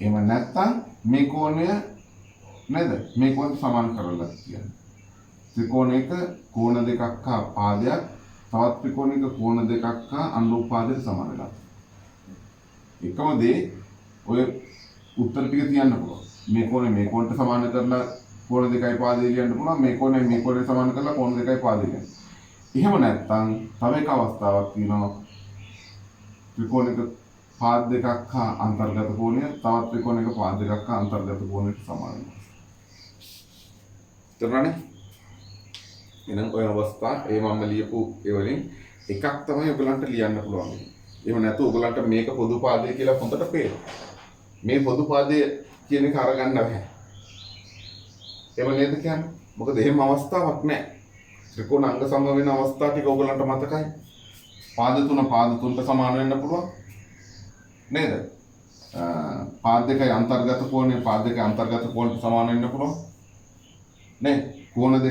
එහෙම නැත්නම් මේ කෝණය නේද? මේ කෝණයට සමාන කරලා කියන්නේ. ත්‍රිකෝණික කෝණ දෙකක් හා පාදයක් තවත් ත්‍රිකෝණික කෝණ දෙකක් හා අනුරූප පාදයට සමාන වෙලා. එකම දේ ඔය උත්තර ටික තියන්න පුළුවන්. මේ කෝණය මේ කෝණයට සමාන කරලා කෝණ දෙකයි පාදය ලියන්න පුළුවන්. මේ කෝණය මේ කෝණයට සමාන කරලා කෝණ දෙකයි පාදය ලියන්න. එහෙම නැත්නම් තව එක අවස්ථාවක් තියෙනවා. ත්‍රිකෝණික පාද දෙකක් හා අන්තර්ගත කෝණය තවත් ත්‍රිකෝණික පාද දෙකක් හා අන්තර්ගත කෝණයට සමාන වෙනවා. තේරුණානේ? එහෙනම් ඔය අවස්ථා ඒ මම ලියපු ඒ වලින් එකක් තමයි ඔයගලන්ට ලියන්න පුළුවන්. එහෙම නැතු ඔයගලන්ට මේක පොදු පාදය කියලා හොඳට පේනවා. මේ පොදු පාදය කියන එක අරගන්න බෑ. එහෙම නේද කියන්නේ? මොකද එහෙම අවස්ථාවක් නැහැ. ත්‍රිකෝණ අංග සම වෙන අවස්ථා ටික ඔයගලන්ට මතකයි. පාද තුනට සමාන වෙන්න පුළුවන්. නේද? පාද දෙකයි අන්තර්ගත කෝණය පාද දෙකයි අන්තර්ගත කෝණයට සමාන වෙන්න පුළුවන්. නේ? කෝණ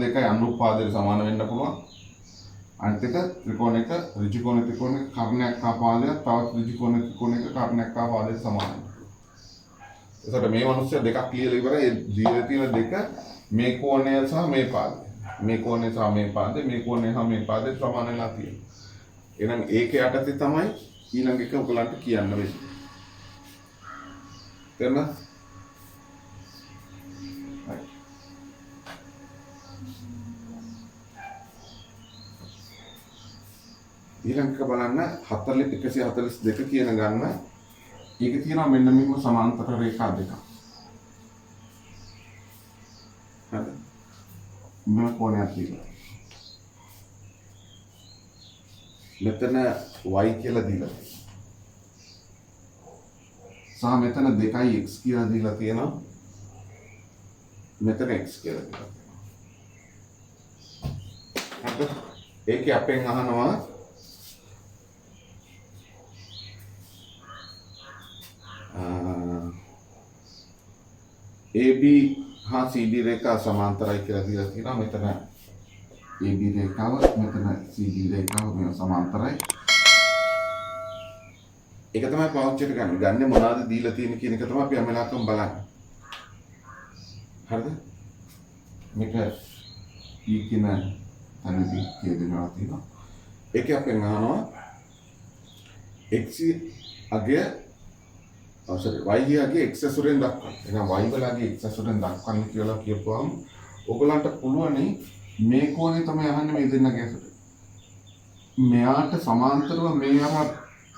දෙකයි අනුරූප පාදයට සමාන වෙන්න පුළුවන්. අනිත් එක ත්‍රිකෝණයක ඍජු කෝණ ත්‍රිකෝණයක කර්ණයක් හා පාදයක් තවත් ඍජු කෝණ ත්‍රිකෝණයක කර්ණයක් හා පාදයට සමාන වෙනවා. එතකොට මේ මිනිස්සු දෙකක් ලියලා ඉවරයි. ඒ දීලා තියෙන දෙක මේ කෝණය සහ මේ පාදය. මේ කෝණය සහ මේ පාදය මේ කෝණය හා මේ පාදයට සමාන වෙලා තියෙනවා. එහෙනම් ඒක යටතේ තමයි ඊළඟ එක ඔයගලන්ට කියන්න වෙන්නේ. තේරුණා? ඊළඟට බලන්න 142 කියන ගන්න. ඒක තියෙනවා මෙන්න මෙහෙම සමාන්තර රේඛා දෙකක්. හරි. මේ කෝණයක් තියෙනවා. මෙතන y කියලා දීලා තියෙනවා. සහ මෙතන 2x කියලා දීලා තියෙනවා. මෙතන x කියලා දීලා තියෙනවා. හරිද? ඒකේ අපෙන් අහනවා AB හා CD රේඛා සමාන්තරයි කියලා දීලා තියෙනවා. මෙතන AB රේඛාව, මෙතන CD රේඛාව මේ සමාන්තරයි. ඒක තමයි පාවිච්චිට ගන්න. ගන්නේ මොනවද දීලා තියෙන්නේ කියන එක තමයි අපි හැම වෙලාවකම බලන්නේ. හරිද? මේක ඊකින තනදී කියනවා තියෙනවා. ඒක අපෙන් අහනවා x අගය y අගය x අසුරෙන් දක්වන්න. එහෙනම් y වලගේ x අසුරෙන් දක්වන්න කියලා කියපුවාම ඔයගලන්ට පුළුවන් මේ කෝණය තමයි අහන්නේ මේ දෙන්නගේ අසුර. මෙයාට සමාන්තරව මේ අර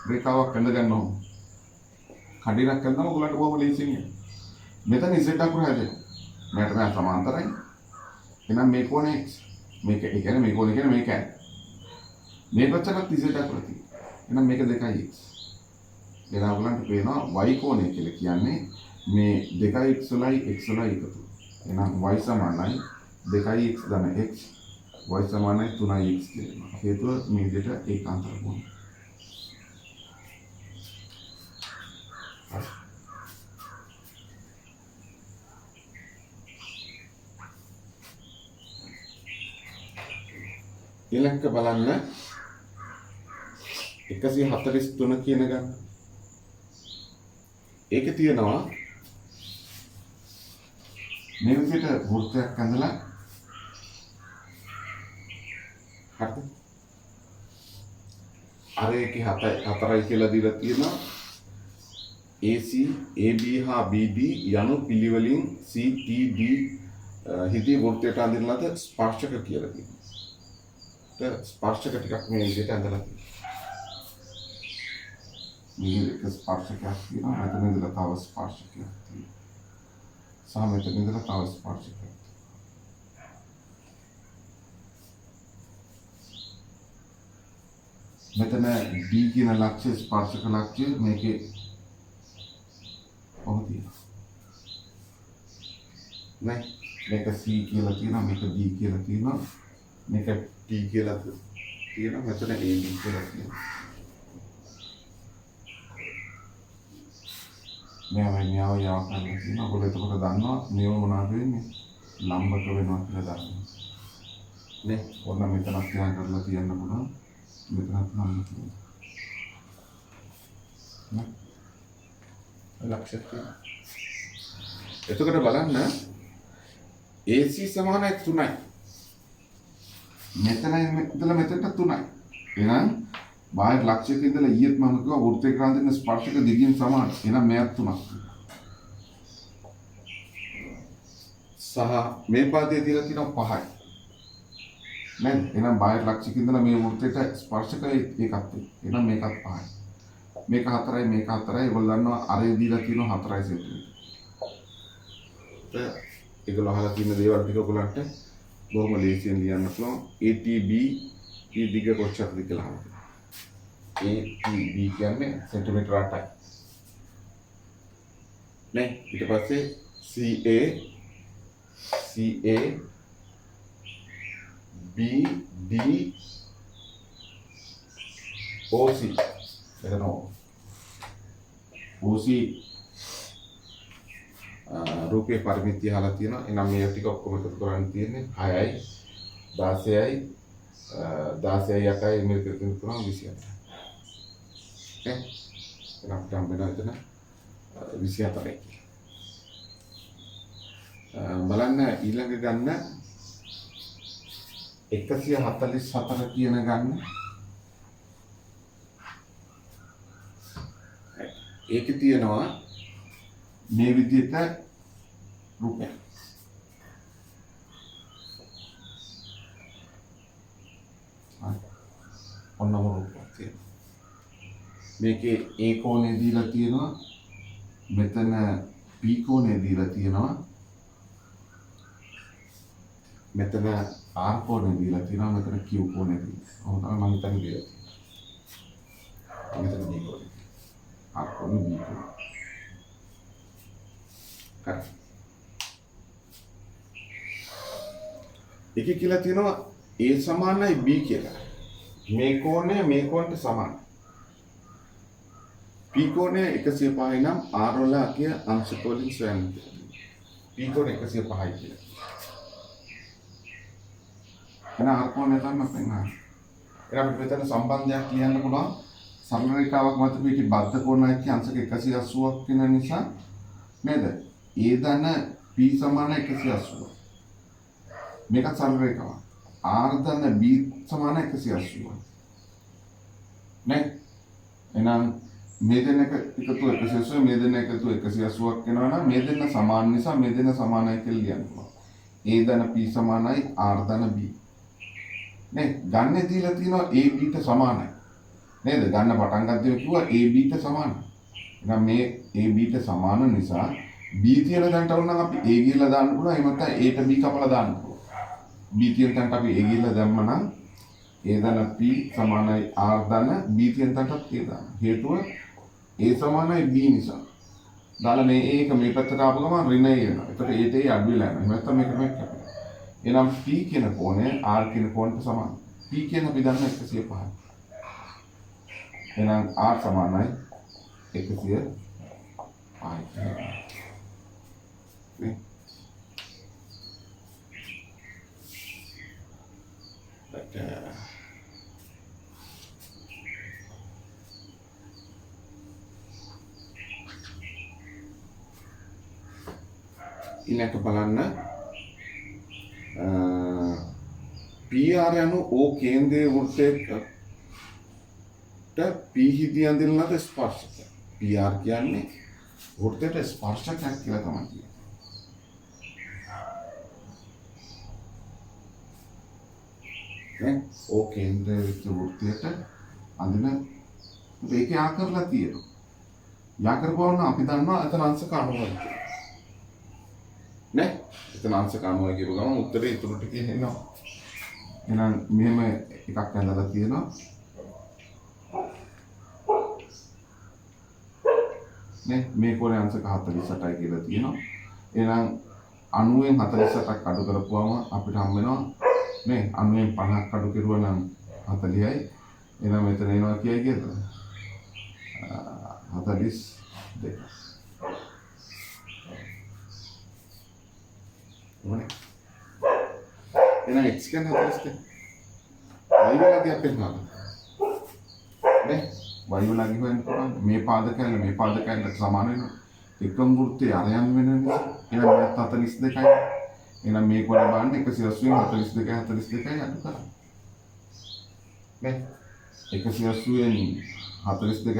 රේඛාවක් ඇඳ ගන්න ඕන. කඩිරක් කරනවා ඔයගලන්ට බොහොම ලේසියෙන්. මෙතන z අකුර හැදෙනවා. මෙයාට මෙයා සමාන්තරයි. එහෙනම් මේ කෝණය x. මේක ඒ කියන්නේ මේ කෝණය කියන්නේ මේක ඇයි. මේ පැත්තට z අකුර තියෙනවා. එහෙනම් මේක 2x. එහෙනම් ඔයගලන්ට පේනවා y කෝණය කියලා කියන්නේ මේ 2x වලයි x වලයි එකතු. එහෙනම් y සමානයි 2x ධන x, y සමානයි 3x කියලා. හේතුව මේ දෙක ඒකාන්තර කෝණය. ඊළඟට බලන්න 143 කියන ගන්න. ඒකේ තියෙනවා මේ විදිහට වෘත්තයක් ඇඳලා හරිද? අර එකේ 4යි කියලා දීලා තියෙනවා. AC, AB හා BD යනු පිළිවෙලින් CTD හිදී වෘත්තයට අඳින ලද ස්පර්ශක කියලා තියෙනවා. ස්පර්ශක ටිකක් මේ විදිහට ඇඳලා තියෙනවා. මේක ස්පර්ශකයක් තියෙනවා. මෙතන ඉඳලා තව ස්පර්ශකයක් තියෙනවා. සහ මෙතන ඉඳලා තව ස්පර්ශකයක්. මෙතන D කියන ලක්ෂ්‍ය ස්පර්ශක ලක්ෂ්‍ය මේකේ ඔහොතියි. නේ මේක C කියලා තියෙනවා, මේක D කියලා තියෙනවා, මේක T කියලා තියෙනවා, මෙතන AB කියලා තියෙනවා. මෙයාව කරලා තියෙනවා. ඔයගොල්ලෝ එතකොට දන්නවා මේව මොනවද වෙන්නේ? ලම්බක වෙනවා කියලා දන්නවා. නේ ඔන්න මෙතනක් තියන් කරලා තියන්න පුළුවන්. මෙතනත් නම් නේ ලක්ෂ්‍ය තියෙනවා. එතකොට බලන්න AC සමානයි 3යි. මෙතනයි ඉඳලා මෙතනට 3යි. එහෙනම් බාහිර ලක්ෂයක ඉඳලා ඊයේත් මම කිව්වා වෘත්තයක රඳින ස්පර්ශක දිගින් සමාන. එහෙනම් මෙයක් 3ක්. සහ මේ පාදයේ තියලා තියෙනවා 5යි. නේද? එහෙනම් බාහිර ලක්ෂයක ඉඳලා මේ වෘත්තයට ස්පර්ශක එකක් තියෙනවා. එහෙනම් මේකත් 5යි. මේක 4යි, මේක 4යි. ඒගොල්ලෝ දන්නවා අරේ දීලා තියෙනවා 4යි සෙන්ටිමීටර. ඒගොල්ලෝ අහලා තියෙන දේවල් ටික ඔයගලන්ට බොහොම ලේසියෙන් ලියන්න පුළුවන්. ATB ඊ දිග කොච්චරද කියලා අහනවා. ATB කියන්නේ සෙන්ටිමීටර 8යි. නේ ඊට පස්සේ CA BD OC එතන OC රූපේ පරිමිතිය අහලා තියෙනවා. එහෙනම් මේ ටික ඔක්කොම එකතු කරන්න තියෙන්නේ 6යි 16යි 16යි 8යි මේක එකතු කරනවා 28යි. එහෙනම් අපිට හම්බ වෙනවා එතන 24යි. බලන්න ඊළඟ ගන්න 144 කියන ගන්න. ඒකේ තියෙනවා මේ විදිහට රූපයක්. ඔන්නම රූපයක් තියෙනවා. මේකේ A කෝණය දීලා තියෙනවා. මෙතන B කෝණය දීලා තියෙනවා. මෙතන R කෝණය දීලා තියෙනවා. මෙතන Q කෝණය දීලා. ඔහොම තමයි මම හිතන්නේ දීලා තියෙනවා. මෙතන B කෝණය. R කෝණය B කෝණය. හරි. එකේ කියලා තියෙනවා A සමානයි B කියලා. මේ කෝණයට සමානයි. P කෝණය 105යි නම් R වල අගය අංශක වලින් සොයන්න. P කොන 105යි කියලා. එන R කොනේ තමයි පෙන්වන්නේ. ඒක අපිට මෙතන සම්බන්ධයක් ලියන්න පුළුවන්. සරල රේඛාවක් මත පිටි බද්ධ කෝණයක අංශක 180ක් වෙන නිසා නේද? A ධන P සමාන 180. මේක සරල රේඛාවක්. R ධන B සමාන 180. නේ? එහෙනම් මේ දෙන්න එකතු 180 මේ දෙන්න එකතු 180ක් වෙනවා නම් මේ දෙන්න සමාන නිසා මේ දෙන්න සමානයි කියලා ලියන්න පුළුවන්. A ධන P සමානයි R ධන B. නේ? ගන්න දීලා තියෙනවා A B ට සමානයි. නේද? ගන්න පටන් ගත්තේ කිව්වා A B ට සමානයි. එහෙනම් මේ A B ට සමාන නිසා B තියෙන තැනට වුණා නම් අපි A ගිහලා දාන්න පුළුවන්. එහෙම නැත්නම් A ට B කපලා දාන්න පුළුවන්. B තියෙන තැනට අපි A ගිහලා දැම්මම නම් A ධන P සමානයි R ධන B තියෙන තැනටත් A දාන්න. හේතුව A සමානයි B නිසා. දාලා මේ ඒක මේ පැත්තට ආපු ගමන් ඍණ A වෙනවා. ඒකට A ට A අඩු වෙලා යනවා. එහෙම නැත්නම් මේක කැපෙනවා. එහෙනම් P කියන කෝණය R කියන කෝණයට සමානයි. P කියන අපි දන්න 105යි. එහෙනම් R සමානයි 105යි. නේ? ඊළඟට බලන්න PR යනු O කේන්ද්‍රයේ වෘත්තයට P හිදියන් දෙන ලද ස්පර්ශක. PR කියන්නේ වෘත්තයට ස්පර්ශකයක් කියලා තමයි කියන්නේ. නේ? O කේන්ද්‍රයේ වෘත්තයට අඳින මේක යා කරලා තියෙනවා. යා කරපුවම අපි දන්නවා එතන අංශක 90යි කියලා. නේ? එතන අංශක 90 කියපු ගමන් උත්තරේ ඊටු ටික එනවා. එහෙනම් මෙහෙම එකක් ඇඳලා තියෙනවා. නේ? මේ කොනේ අංශක 48යි කියලා තියෙනවා. එහෙනම් 90න් 48ක් අඩු කරපුවම අපිට හම් වෙනවා නේ 90න් 50ක් අඩු කරුවා නම් 40යි. එහෙනම් මෙතන එනවා කියයි කියද? 42. මොනේ? එහෙනම් x කියන්නේ 42. y වලදී අපේ නම. නේ? y වලදී හොයන්න පුළුවන් මේ පාදකයන් මේ පාදකයන්ට සමාන වෙනවා. එකම වෘත්තයේ අරයන් වෙන නිසා එහෙනම් මේ 42යි. එහෙනම් මේ කොන බලන්න 180න් 42යි අඩු කරා. නේ? 180න් 42යි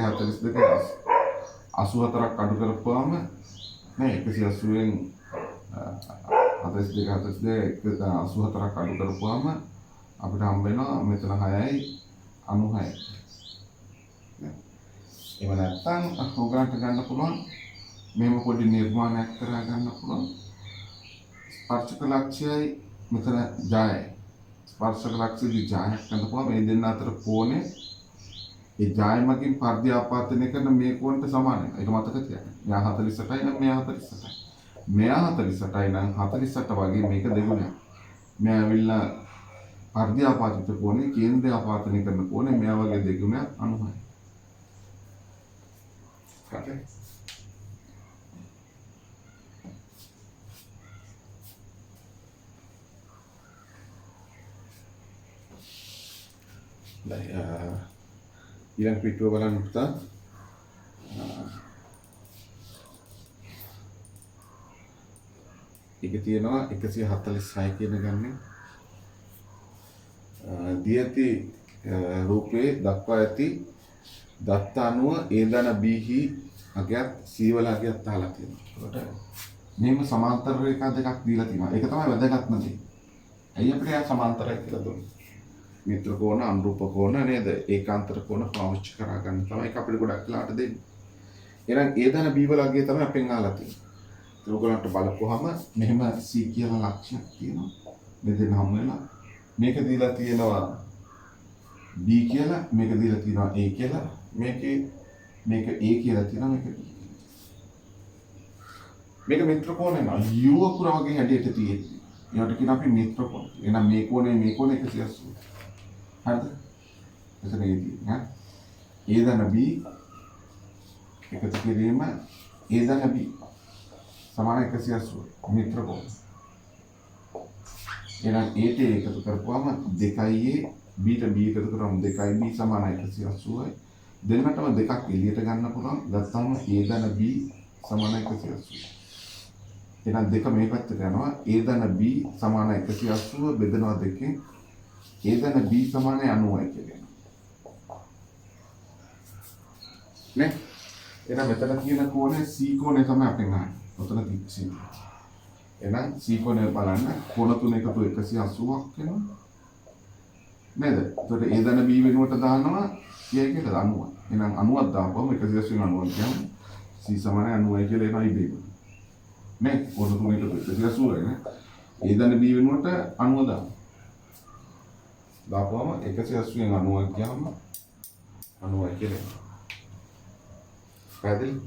84ක් අඩු කරපුවාම නේ 180න් 42 84ක් අඩු කරපුවාම අපිට හම්බ වෙනවා මෙතන 6යි 96යි. එහෙම නැත්නම් ඔයගලන්ට ගන්න පුළුවන් මේව පොඩි නිර්මාණයක් කරලා ගන්න පුළුවන්. ස්පර්ශක ලක්ෂයයි මෙතන ජයයි. ස්පර්ශක ලක්ෂයේදී ජයයක් ගන්න පුළුවන්. මේ දෙන්න අතර කෝණය ඒ ජය මගින් පර්ධ්‍ය ආපාතනය කරන මේ කෝණයට සමානයි. ඒක මතක තියාගන්න. මෙයා 48යි නම් මෙයා 48යි. මෙයා 48යි නම් 48 වගේ මේක දෙගුණයක්. මෙයා ඇවිල්ලා පර්ධ්‍ය ආපාතිත කෝණේ කේන්ද්‍රය ආපාතනය කරන කෝණේ මෙයා වගේ දෙගුණයක් 90යි. හරි. ඊළඟ පිටුව බලන්න පුතා. ඒක තියෙනවා 146 කියන ගන්නේ. දී ඇති රූපේ දක්වා ඇති දත්ත අනුව A ධන B හි අගයත් C වල අගයත් තාලා තියෙනවා. ඒකට මෙහෙම සමාන්තර රේඛා දෙකක් දීලා තියෙනවා. ඒක තමයි වැදගත්ම දේ. ඇයි අපිට යා සමාන්තරයි කියලා දුන්නේ? මිත්‍ර කෝණ අනුරූප කෝණ නේද? ඒකාන්තර කෝණ පාවිච්චි කරා ගන්න තමයි ඒක අපිට ගොඩක් වෙලාට දෙන්නේ. එහෙනම් A ධන B වල අගය තමයි අපෙන් අහලා තියෙන්නේ. ඒක ඔයගලන්ට බලපුවාම මෙහෙම C කියලා ලක්ෂයක් තියෙනවා. මේ දෙන්න හම් වෙලා මේක දීලා තියෙනවා B කියලා, මේක දීලා තියෙනවා A කියලා. මේක A කියලා තියෙනවා මේක මිත්‍ර කෝණය නේ. U අකුර වගේ හැඩයට තියෙන්නේ. ඒකට කියන අපි මිත්‍ර කෝණ. එහෙනම් මේ කෝණය 180. හරිද? එතන ඒදී ඈ A ධන B එකතු කිරීම A ධන B සමාන 180 මීටර කෝණ. එහෙනම් ඒට එකතු කරපුවම 2a b ට b එකතු කරාම 2b සමාන 180යි. දෙන්නටම දෙකක් එළියට ගන්න පුළුවන්. ගත්තාම a ධන b සමාන 180. එහෙනම් දෙක මේ පැත්තට යනවා. a ධන b සමාන 180 බෙදනවා දෙකෙන්. a ධන b සමාන 90යි කියලා. නේ? එහෙනම් මෙතන තියෙන කෝණය c කෝණය තමයි අපෙන් අහන්නේ. ඔතන තියෙන්නේ. එහෙනම් c කෝණය බලන්න කෝණ තුන එකතු 180ක් වෙනවා. නේද? එතකොට a ධන b වෙනුවට දානවා කියයි කියලා 90. එහෙනම් 90ක් දාපුවම 180 90 කියන්නේ c සමාන 90යි කියලා එනවා ඉබේම. නේ? කෝණ තුන එකතු 180 නේ. a ධන b වෙනුවට 90 දානවා. දාපුවම 180න් 90ක් ගියාම 90යි කියලා එනවා. පැහැදිලි?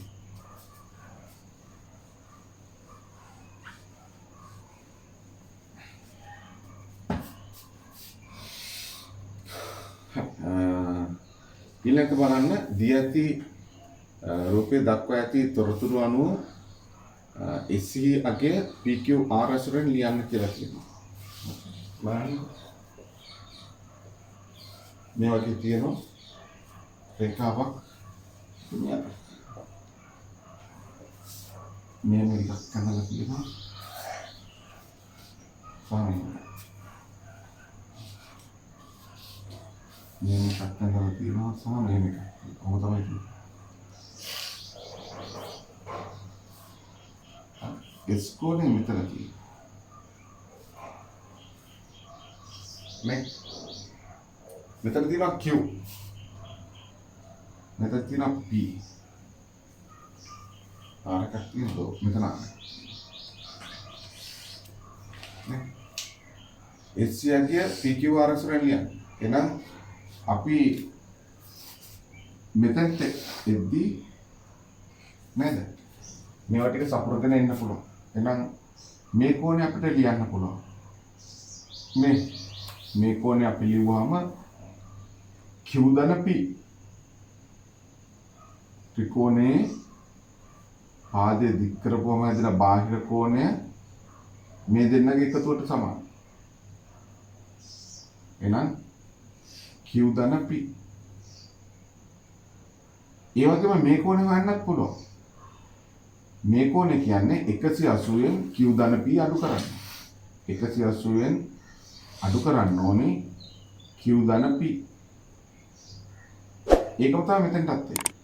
ඊළඟට බලන්න දී ඇති රූපයේ දක්වා ඇති තොරතුරු අනුව SE අගය PQR ඇසුරෙන් ලියන්න කියලා කියනවා. බලන්න මේ වගේ තියෙනවා රේඛාවක් මේ එකක් කරලා තියෙනවා. මේ එකක් කරලා තියෙනවා සම මේ එක. කොහොම තමයි කියන්නේ. S කෝණය මෙතන තියෙනවා. මෙතන තියෙනවා Q. මෙතන තියෙනවා P. ආරකක් තියෙනවා මෙතන. නේ? S යගේ PQR ඇසුරෙන් ලියන්න. එහෙනම් අපි මෙතනට එද්දී නේද? මේවා ටික සපුරගෙන එන්න පුළුවන්. එහෙනම් මේ කෝණය අපිට ලියන්න පුළුවන්. මේ කෝණය අපි ලියුවාම Q ධන P ත්‍රිකෝණේ පාදයේ දික් කරපුවම හැදෙන බාහිර කෝණය මේ දෙන්නගේ එකතුවට සමානයි. එහෙනම් Q ධන P. ඒ වගේම මේ කෝණය හොයන්නත් පුළුවන්. මේ කෝණය කියන්නේ 180න් Q ධන P අඩු කරන්න. 180න් අඩු කරන්න ඕනේ Q ධන P. ඒකම තමයි මෙතෙන්ටත් තියෙන්නේ.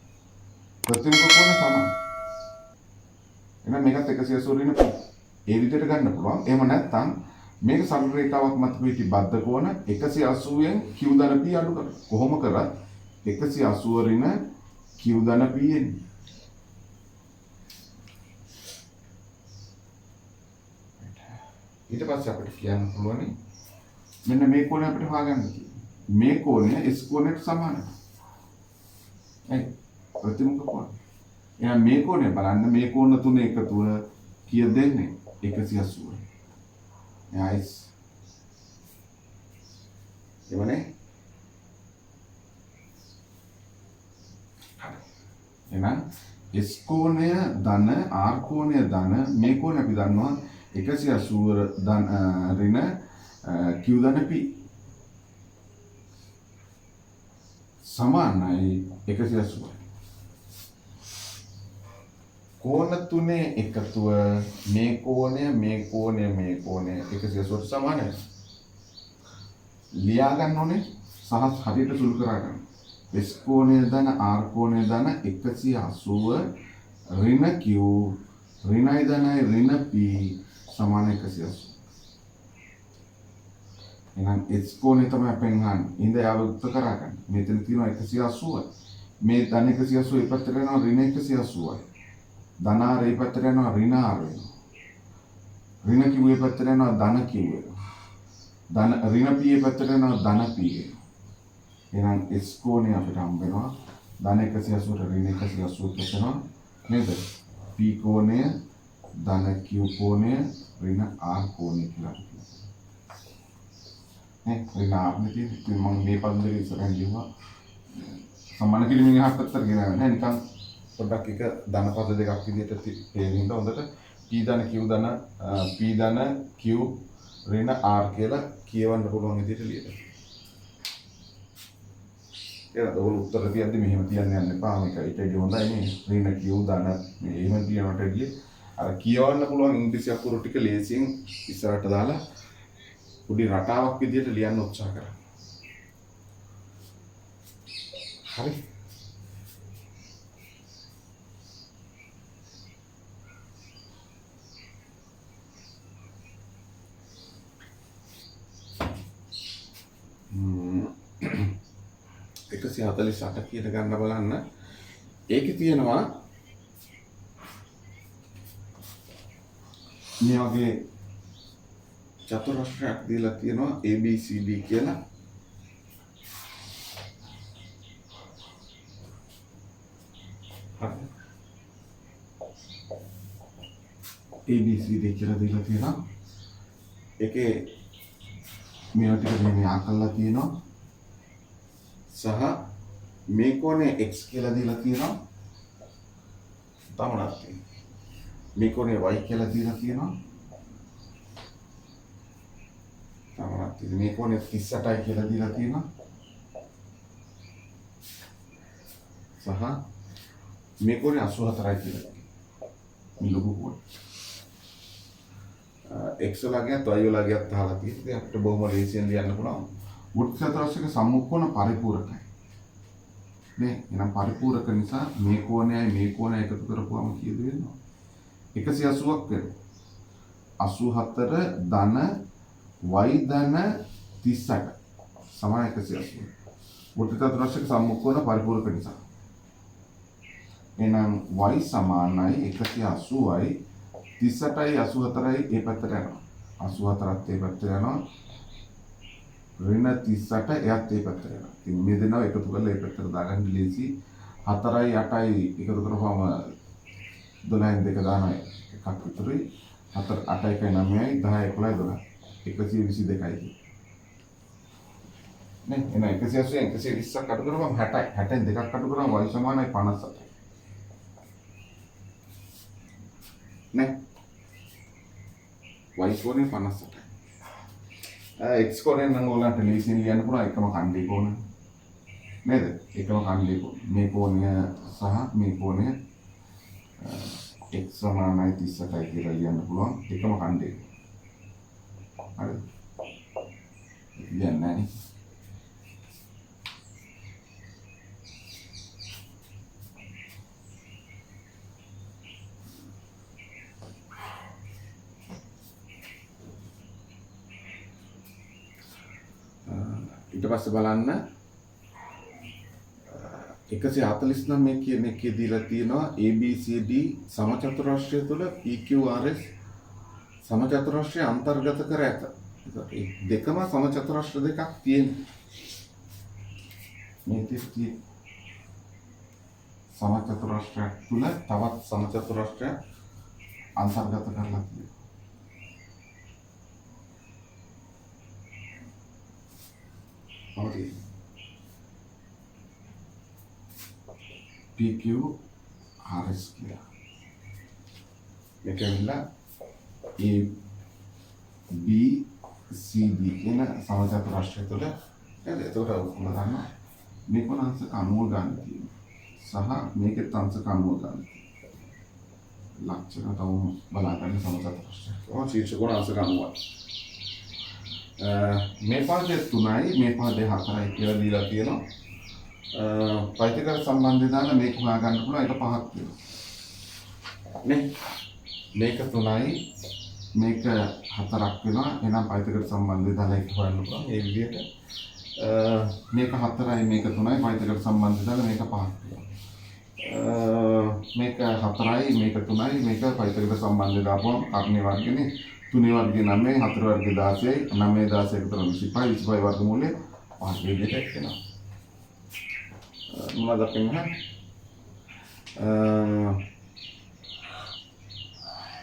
ප්‍රතිමුඛ කෝණ සමාන. එහෙනම් මේකත් 180 වෙන P. ඒ විදිහට ගන්න පුළුවන්. එහෙම නැත්නම් මේක සරල රේඛාවක් මත පිටි බද්ධ කෝණ 180න් Q ධන P අඩු කරනවා. කොහොම කරත් 180 රින Q ධන P එන්නේ. ඊට පස්සේ අපිට කියන්න පුළුවන් මෙන්න මේ කෝණය අපිට හොයාගන්න තියෙනවා. මේ කෝණය S කෝණයට සමානයි. ප්‍රතිමුඛ කෝණය. එහෙනම් මේ කෝණය බලන්න මේ කෝණ තුන එකතුව කීය දෙන්නේ 180. Nice. එවනේ. එහෙනම් S කෝණය ධන R කෝණය ධන මේ කෝණය අපි දන්නවා 180 ධන ඍණ Q ධන P සමානයි 180. කෝණ තුනේ එකතුව මේ කෝණය 180ට සමානයි. ලියා ගන්න ඕනේ සහස් හරියට සුළු කරා ගන්න. S කෝණය ධන R කෝණය ධන 180 ඍණ Q ඍණයි ධනයි ඍණ P සමාන 180. එහෙනම් S කෝණය තමයි අපෙන් අහන්නේ. ඉඳ යාළුත් කරා ගන්න. මෙතන තියෙනවා 180. මේ ධන 180 ඒ පැත්තට යනවා ඍණ 180යි. ධන R ඒ පැත්තට යනවා ඍණ R වෙනවා. ඍණ Q ඒ පැත්තට යනවා ධන Q වෙනවා. ධන ඍණ P ඒ පැත්තට යනවා ධන P වෙනවා. එහෙනම් S කෝණය අපිට හම්බ වෙනවා ධන 180ට ඍණ 180 කියනවා නේද? P කෝණය ධන Q කෝණය ඍණ R කෝණය කියලා කියනවා. නේ ඍණ R නේ තියෙන්නේ මම මේ පද දෙක ඉස්සරහින් ලියුවා. සමාන කිරීමෙන් එහාට පැත්තට ගෙනාවා නේ නිකන් පොඩ්ඩක් එක ධන පද දෙකක් විදිහට තේරෙන්න හොඳට P ධන Q ධන P ධන Q ඍණ R කියලා කියවන්න පුළුවන් විදිහට ලියලා. ඒක ඔයගොල්ලෝ උත්තර තියද්දි මෙහෙම තියන්න යන්න එපා. මේක ඊට වඩා හොඳයි නේ. ඍණ Q ධන මේ එහෙම කියනකට ගියේ අර කියවන්න පුළුවන් ඉංග්‍රීසි අකුරු ටික ලේසියෙන් ඉස්සරහට දාලා පොඩි රටාවක් විදිහට ලියන්න උත්සාහ කරන්න. හරි. එකසිය 48 කියලා ගන්න බලන්න. ඒකේ තියෙනවා මේ වගේ චතුරස්‍රයක් දීලා තියෙනවා ABCD කියලා. හරි. ABCD කියලා දීලා තියෙනවා. ඒකේ මේවා ටික මේ ආකල්ලා තියෙනවා. සහ මේ කෝණය x කියලා දීලා තියෙනවා. තමනක් තියෙනවා. මේ කෝණය y කියලා දීලා තියෙනවා. තමනක් තියෙනවා. මේ කෝණය 38යි කියලා දීලා තියෙනවා. සහ මේ කෝණය 84යි කියලා තියෙනවා. මේ ලොකු කෝණය. x වලගියත් y වලගියත් අහලා තියෙන්නේ අපිට බොහොම ලේසියෙන් ලියන්න පුළුවන්. වෘත්ත චතුරස්‍රයක සම්මුඛ පරිපූරකයි. නේ එහෙනම් පරිපූරක නිසා මේ කෝණයයි මේ කෝණය එකතු කරපුවම කීයද වෙනවද? 180ක් වෙනවා. 84 ධන y ධන 38 සමාන 180. වෘත්ත චතුරස්‍රයක සම්මුඛ පරිපූරක නිසා. එහෙනම් y සමානයි 180යි 38යි 84යි ඒ පැත්තට යනවා. 84ත් ඒ පැත්තට යනවා. ඍණ 38 එයත් ඒ පැත්තට යනවා. ඉතින් මේ දෙනවා එකතු කරලා ඒ පැත්තට දාගන්න ලේසි. 4යි 8යි එකතු කරපුවම 12න් 2 දානවා එකක් විතරයි. 4 8 1 9යි 10 11 12 122යි. නේ එන 180 120ක් අඩු කරපුවම 60යි. 60න් දෙකක් අඩු කරාම y සමානයි 57යි. නේ y කෝණය 58යි. x කෝණයෙන් නම් ඔයගලන්ට ලේසියෙන් ලියන්න පුළුවන් එකම කණ්ඩේ කෝණය. නේද? එකම කණ්ඩේ කෝණය. මේ කෝණය සහ මේ කෝණය x සමානයි 38යි කියලා ලියන්න පුළුවන් එකම කණ්ඩේ. හරිද? ලියන්න නැහැ. ඊට පස්සේ බලන්න 149 මේ කියන එකේ දීලා තියෙනවා ABCD සමචතුරස්‍රය තුළ PQRS සමචතුරස්‍රය අන්තර්ගත කර ඇත. ඒ දෙකම සමචතුරස්‍ර දෙකක් තියෙනවා. මේ තියෙන්නේ සමචතුරස්‍රයක් තුළ තවත් සමචතුරස්‍රයක් අන්තර්ගත කරලා තියෙනවා. හරි. PQRS කියලා. මේක ඇවිල්ලා ABCD කියන සමචතුරස්‍රය තුළ නේද? එතකොට ඔක්කොම ගන්නවා. මේක අංශක 90 ගන්න තියෙනවා. සහ මේකෙත් අංශක 90 ගන්න තියෙනවා. ලක්ෂණ තවම බලාගන්න සමචතුරස්‍රය. ඔය ශීර්ෂ ගුණ අංශක 90යි. මේ පාදයේ 3යි මේ පාදයේ 4යි කියලා දීලා තියෙනවා. පයිතිකර සම්බන්ධය දාලා මේක හොයාගන්න පුළුවන් ඒක 5ක් තියෙනවා. නේ මේක 3යි මේක 4ක් වෙනවා. එහෙනම් පයිතිකර සම්බන්ධය දාලා ඒක හොයන්න පුළුවන්. මේ විදිහට මේක 4යි මේක 3යි පයිතිකර සම්බන්ධය දාලා මේක 5ක් වෙනවා. මේක 4යි මේක 3යි මේක පයිතිකර සම්බන්ධය දාපුවම කර්ණේ වර්ගනේ 3 වර්ගය 9 4 වර්ගය 16 9 16 එකතර 25 25 වර්ගමූලය 5 විදිහට එනවා. මොනවද අපින්නේ?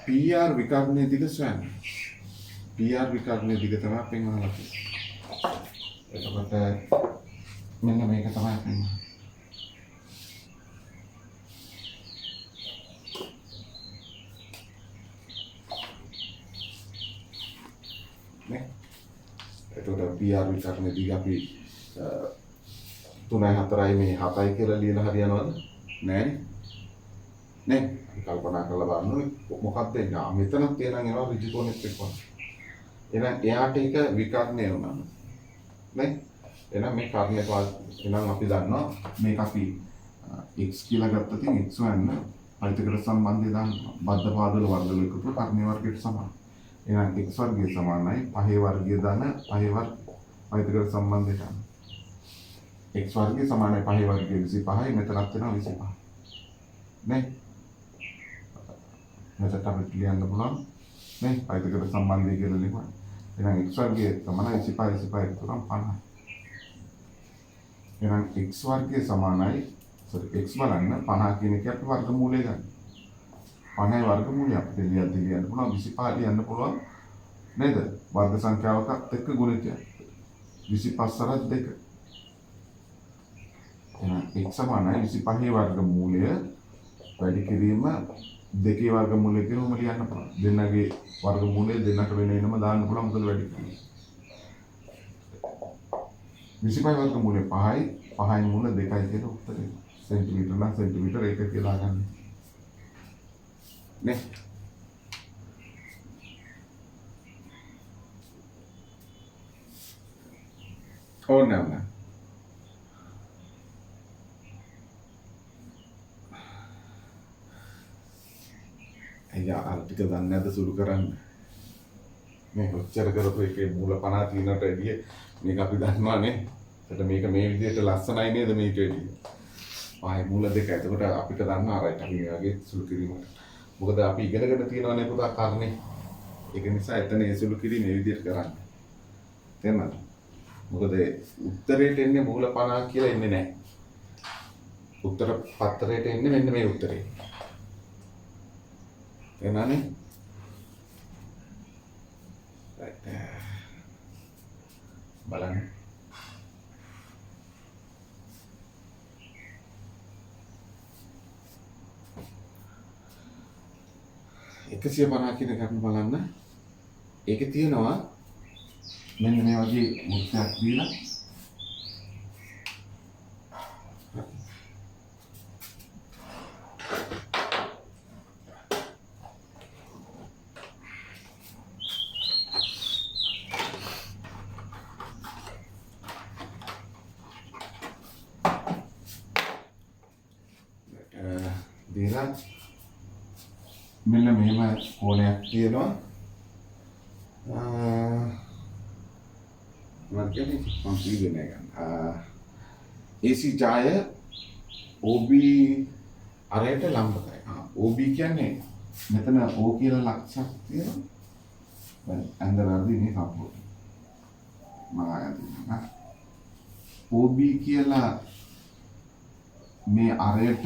PR විකර්ණයේ දිග සොයන්න. PR විකර්ණයේ දිග තමයි පෙන්වන්න තියෙන්නේ. එතකොට මෙන්න මේක තමයි පෙන්වන්නේ. PR විකරණයේදී අපි 3යි 4යි මේ 7යි කියලා ලියලා හරියනවද? නෑනේ. නේ? අපි කල්පනා කරලා බලන්න ඕනේ මොකක්ද එන්නේ. මෙතනත් එනං එනවා ඍජුකෝණෙත් එක්ක. එහෙනම් එයාට ඒක විකරණය වුණා. නේ? එහෙනම් මේ කර්ණය එහෙනම් අපි දන්නවා මේක අපි x කියලා ගත්ත තින් x වන්න පරිතකර සම්බන්ධය දාන්න බද්ධ පාදවල වර්ගවල එකතු කර්ණීය වර්ගයට සමාන. එහෙනම් x වර්ගය සමානයි 5 වර්ගය දාන 5 වර්ග පරිතකර සම්බන්ධයට ගන්න. x වර්ගය සමානයි 5 වර්ගය 25යි මෙතනත් වෙනවා 25. නේ? මෙතනට අපිට ලියන්න පුළුවන් නේ පරිතකර සම්බන්ධය කියලා ලියන්න. එහෙනම් x වර්ගය සමානයි 25 25 එකතු කරාම 50. එහෙනම් x වර්ගය සමානයි x බලන්න 50 කියන එක අපි වර්ගමූලය ගන්න. 50යි වර්ගමූලය අපිට ලියන්න පුළුවන් 25 ලියන්න පුළුවන් නේද? වර්ග සංඛ්‍යාවකත් එක්ක ගුණිතය. 25 2. එහෙනම් x සමානයි 25 වර්ගමූලය වැඩි කිරීම 2 වර්ගමූලය කියනම ලියන්න පුළුවන්. දෙන්නගේ වර්ගමූලය දෙන්නට වෙනම දාන්න පුළුවන් මොකද වැඩි කිරීම. 25 වර්ගමූලය 5යි 5යි මූල 2යි කියන උත්තරේ. सेंटीमीटर ना सेंटीमीटर एक කියලා ගන්න. නේ? ඕනේ නැහැ. අයියා අල්පිට දන්නේ නැද්ද සුළු කරන්න? මේ ඔච්චර කරපු එකේ මූල 50 තියෙනට වැඩිය මේක අපි දන්නවා නේ. ඒකට මේක මේ විදිහට ලස්සනයි නේද මේක වැඩිය. පහේ මූල දෙක. එතකොට අපිට දන්නවා රයිට් අපි මේ වගේ සුළු කිරීමකට. මොකද අපි ඉගෙනගෙන තියෙනවනේ පුතා කර්ණේ. ඒක නිසා එතන ඒ සුළු කිරීම මේ විදිහට කරන්න. තේරුණාද? මොකද උත්තරේට එන්නේ මූල 50 කියලා එන්නේ නැහැ. උත්තර පත්‍රයට එන්නේ මෙන්න මේ උත්තරේ. තේරුණානේ? රයිට්. බලන්න. එකසිය 50 කියන කරුණ බලන්න. ඒකේ තියෙනවා මෙන්න මේ වගේ මුත්‍යක් දීලා දීලා මෙන්න මෙහෙම කෝණයක් තියෙනවා. මම කියන්නේ මම කියන්නේ ගන්න. AC ඡාය OB අරයට ලම්බකයි. OB කියන්නේ මෙතන O කියලා ලක්ෂයක් තියෙනවා. දැන් අnder වර්ධි මේ කපුව. මම ආයතන. OB කියලා මේ අරයට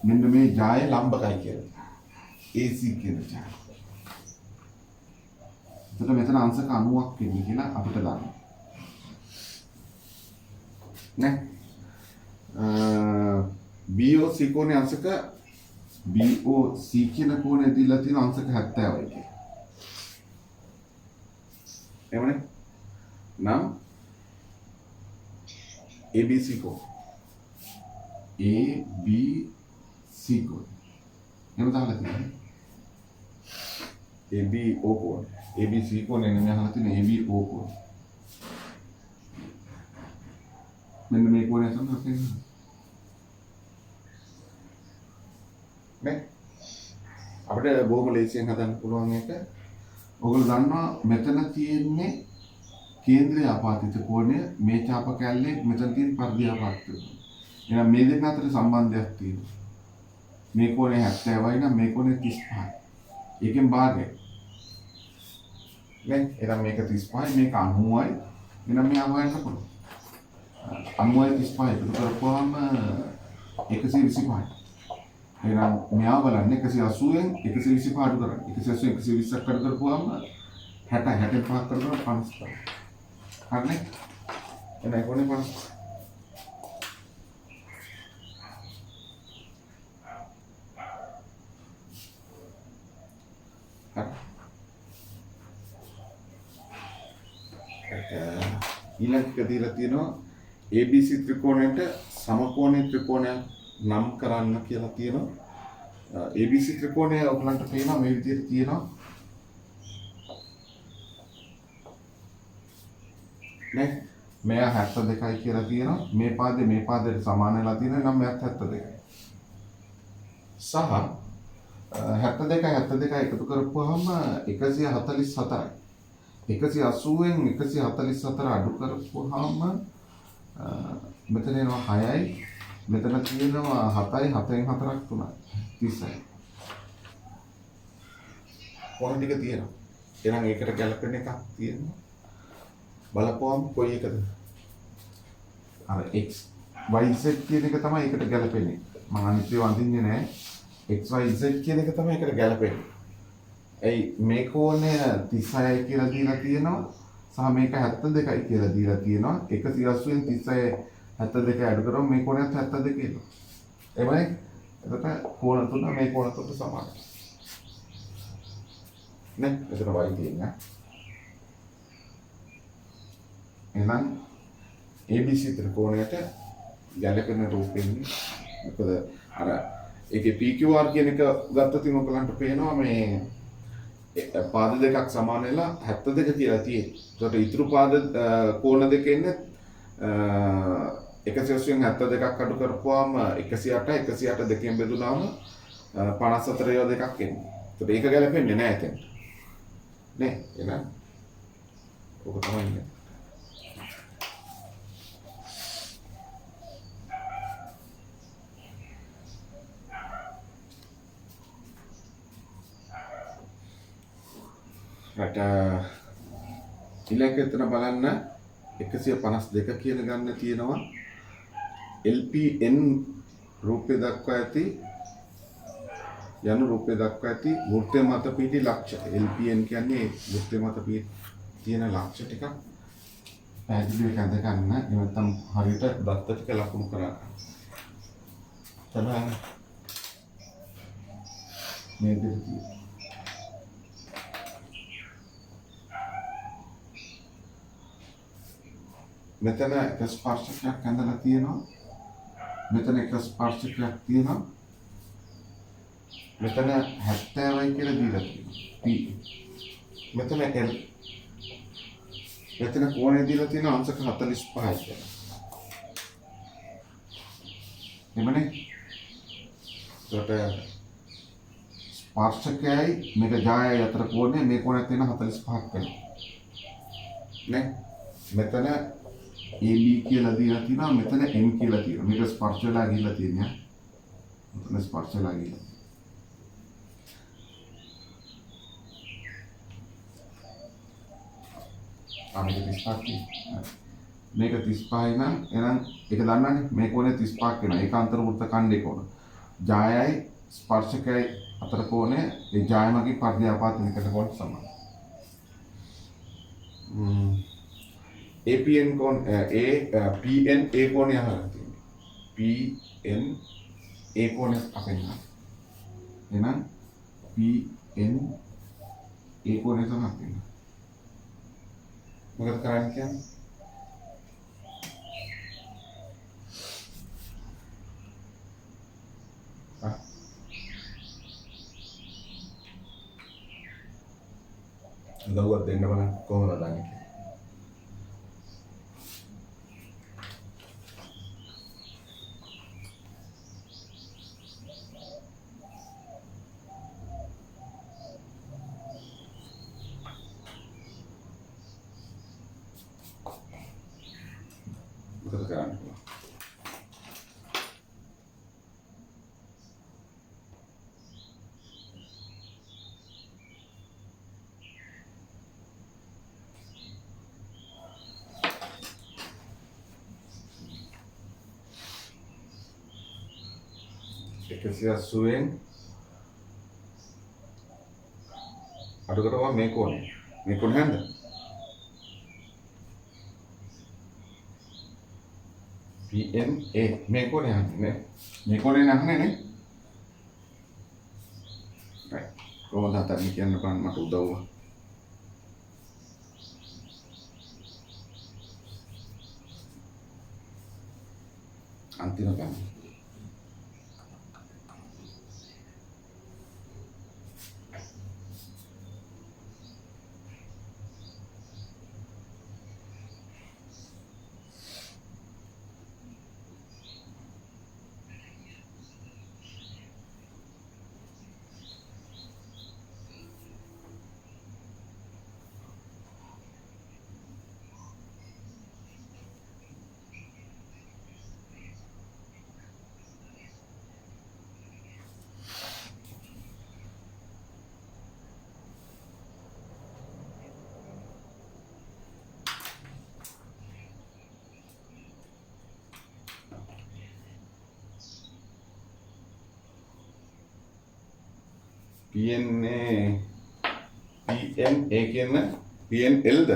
මෙන්න මේ ඡාය ලම්බකයි කියලා. AC කියන ඡාය. එතකොට මෙතන අංශක 90ක් වෙන්නේ කියලා අපිට දාන්න. නේ? BOC කෝණේ අංශක BOC කියන කෝණය දීලා තියෙන අංශක 70යි කියලා. එමනේ? නම් ABC කෝණ. ABC කෝණ. එහෙම දාලා තියෙනවා. ABO කෝණ. ABC කෝණය නෙමෙයි අහලා තියෙන ABO කෝණ. මෙන්න මේ කෝණය තමයි තියෙන්නේ. නේ? අපිට බොහොම ලේසියෙන් හදන්න පුළුවන් එක. ඔයගොල්ලෝ දන්නවා මෙතන තියෙන්නේ කේන්ද්‍රීය ආපాతిත කෝණය මේ ඡාප කැල්ලේ මෙතන තියෙන පරිධි ආපాతిත. එහෙනම් මේ දෙක අතර සම්බන්ධයක් තියෙනවා. මේ කෝණය 70යි නම් මේ කෝණය 35යි. ඒකෙන් භාගය. නේ? එහෙනම් මේක 35යි මේක 90යි. එහෙනම් මේ අහුවෙන්න පුළුවන්. 90යි 35යි එකතු කරපුවාම 125යි. එහෙනම් මෙයා බලන්න 180ෙන් 125 අඩු කරන්න. 180 120ක් අඩු කරපුවාම 60 65ක් අඩු කරපුවාම 50. හරිනේ? එහෙනම් කොහොනේ 50. ඊළඟ එක දීලා තියෙනවා ABC ත්‍රිකෝණයට සමකෝණී ත්‍රිකෝණයක් නම් කරන්න කියලා තියෙනවා. ABC ත්‍රිකෝණය ඔයගලන්ට පේනවා මේ විදිහට තියෙනවා. නේ මෙයා 72යි කියලා තියෙනවා. මේ පාදයට සමාන වෙලා තියෙන නම් මෙයාත් 72යි. සහ 72 එකතු කරපුවාම 144යි. 180න් 144 අඩු කරපුවාම මෙතන එනවා 6යි. මෙතන තියෙනවා 7යි 7න් 4ක් 3යි 30යි. කොහොමද ටික තියෙනවා. එහෙනම් ඒකට ගැලපෙන එකක් තියෙනවා. බලපුවම කොයි එකද? අර x y z කියන එක තමයි ඒකට ගැලපෙන්නේ. මම අනිත්‍යව අඳින්නේ නැහැ. x y z කියන එක තමයි ඒකට ගැලපෙන්නේ. ඒ මේ කෝණය 36 කියලා දීලා තියෙනවා. සහ මේක 72යි කියලා දීලා තියෙනවා. 180න් 36 72 අඩු කරොත් මේ කෝණයත් 72 එනවා. එමනේ. එතකොට කෝණ තුන මේ කෝණ තුනට සමානයි. නේ? එතන y තියෙනවා. එහෙනම් ABC ත්‍රිකෝණයට ගැලපෙන රූපෙන්නේ මොකද අර ඒකේ PQR කියන එක ගත්තොත් ඔයගලන්ට පේනවා මේ පාද දෙකක් සමාන වෙලා 72 කියලා තියෙන්නේ. ඒකට ඉතුරු පාද කෝණ දෙක ඉන්නේ 182ක් අඩු කරපුවාම 108 108 දෙකෙන් බෙදුනාම 54 ඒවා දෙකක් එන්නේ. ඒකට ඒක ගැලපෙන්නේ නැහැ එතන. නේ? එහෙනම් ඔක තමයි ඉන්නේ. රට ඊළඟ එතන බලන්න 152 කියලා ගන්න තියෙනවා LPN රූපේ දක්වා ඇති යනු රූපේ දක්වා ඇති වෘත්තය මත පිහිටි ලක්ෂ. LPN කියන්නේ වෘත්තය මත තියෙන ලක්ෂ ටික පැහැදිලිව හඳ ගන්න. එහෙම නැත්නම් හරියට දත්ත ටික ලකුණු කරගන්න. තමයි මේ දෙකේ මෙතන එක ස්පර්ශකයක් ඇඳලා තියෙනවා. මෙතන එක ස්පර්ශකයක් තියෙනවා. මෙතන 70යි කියලා දීලා තියෙනවා. P. මෙතන L. මෙතන කෝණය දීලා තියෙනවා අංශක 45යි කියලා. එමනේ. ඒකට ස්පර්ශකයයි මේක ජායයි අතර කෝණය මේ කෝණයක් තියෙන 45ක් වෙනවා. නේ? මෙතන AB කියලා දීලා තියෙනවා. මෙතන M කියලා තියෙනවා. මේක ස්පර්ශ වෙලා ගිහිල්ලා තියෙනවා. මෙතන ස්පර්ශ වෙලා ගිහිල්ලා. මේක 35ක්. මේක 35යි නම් එහෙනම් ඒක දන්නවනේ මේ කෝණය 35ක් වෙනවා. ඒකාන්තර වෘත්ත ඛණ්ඩේ කෝණ. ජායයි ස්පර්ශකයයි අතර කෝණය ඒ ජායමගේ පර්යාපාතනිකට කෝණ සමානයි. APN කෝණ PN A කෝණය අහලා තියෙනවා. PN A කෝණය අපෙන්න. එහෙනම් PN A කෝණය තමයි අපෙන්න. මොකද කරන්නේ කියන්නේ? උදව්වක් දෙන්න බලන්න කොහොමද දන්නේ? මොකද කරන්නේ? එකසිය 80න් අඩු කරපුවා මේ කෝණය. මේ කෝණය හරිද? PNA මේ කෝණය හරිනේ. මේ කෝණය නැහැ නේ. right. කොහොමද හතරේ කියන්න බලන්න මට උදව්ව. අන්තිම ගන්න. PNA PNA කියන PNL ද?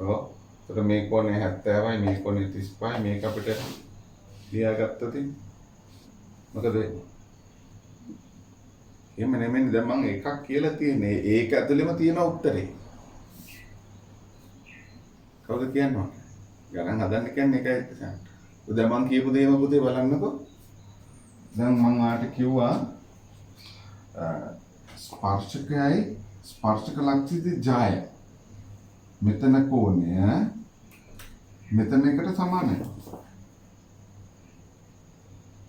ඔව්. ඒතර මේ කොනේ 70යි මේ කොනේ 35යි මේක අපිට ලියාගත්තද? මොකද එහෙම නෙමෙයි දැන් මම එකක් කියලා තියෙන්නේ. ඒක ඇතුළෙම තියෙන උත්තරේ. කවුද කියනවා? ගණන් හදන්න කියන්නේ ඒකයි තමයි. දැන් මම කියපු දේම පුතේ බලන්නකෝ. දැන් මම ආට කිව්වා ස්පර්ශකයයි ස්පර්ශක ලක්ෂිත ජාය. මෙතන කෝණය මෙතන එකට සමානයි.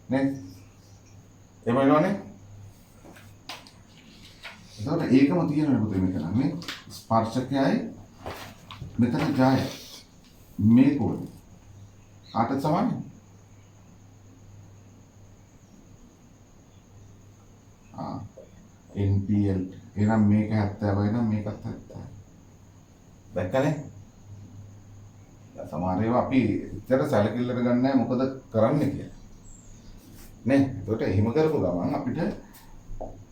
නේ? එමයෝනේ? එතකොට ඒකම තියෙනවා පුතේ මෙතන. මේ ස්පර්ශකයයි මෙතන ජාය. මේ කෝණය. කාටද සමානයි? NPL එහෙනම් මේක 70යි නම් මේකත් 70යි. දැක්කනේ? දැන් සමහර ඒවා අපි ඉතර සැලකිල්ලට ගන්න නැහැ මොකද කරන්නේ කියලා. නේ? ඒකට එහෙම කරපු ගමන් අපිට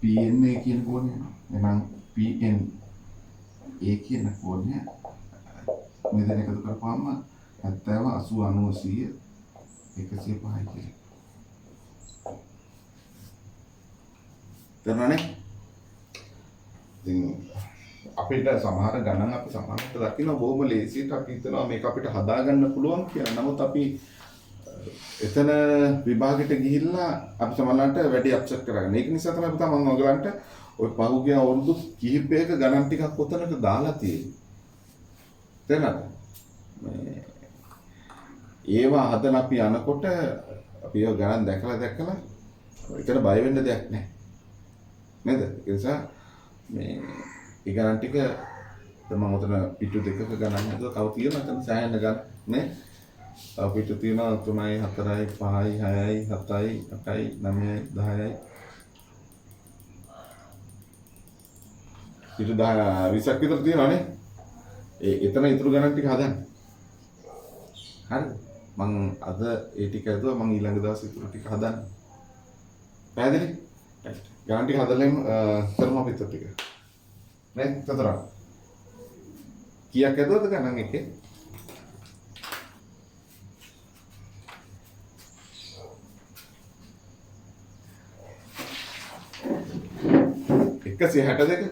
PNA කියන කෝණය එනවා. එහෙනම් PNA කියන කෝණය මෙතන එකතු කරපුවාම 70 80 90 100 105යි කියලා. තේරුණානේ? ඉතින් අපිට සමහර ගණන් අපි සමහරට දකින්න බොහොම ලේසියට අපි හිතනවා මේක අපිට හදාගන්න පුළුවන් කියලා. නමුත් අපි එතන විභාගෙට ගිහිල්ලා අපි සමහරවිට වැඩි අප්සෙට් කරගන්න. ඒක නිසා තමයි පුතා මම ඔයගලන්ට ওই පහුගිය අවුරුදු කිහිපයක ගණන් ටිකක් උතනට දාලා තියෙන්නේ. තේරුණාද? මේ ඒවා හදන අපි යනකොට අපි ඔය ගණන් දැකලා එතන බය වෙන්න දෙයක් නැහැ. නේද? ඒ නිසා මේ ඒ ගණන් ටික මම උතන පිටු දෙකක ගණන් හදුවා. තව තියෙනවා එතන සෑහෙන ගණන් නේ. තව පිටු තියෙනවා 3යි 4යි 5යි 6යි 7යි 8යි 9යි 10යි. පිටු 10 20ක් විතර තියෙනවානේ. එතන ඉතුරු ගණන් ටික හදන්න. හරිද? මම අද ඒ ටික හදුවා. මම ඊළඟ දවසේ ඉතුරු ටික හදන්න. පැහැදිලි? ගණන් ටික හදලෙම කරමු අපි ඉතුරු ටික. නේ? තතරා. කීයක් හදුවද ගණන් එකේ? එකසිය 62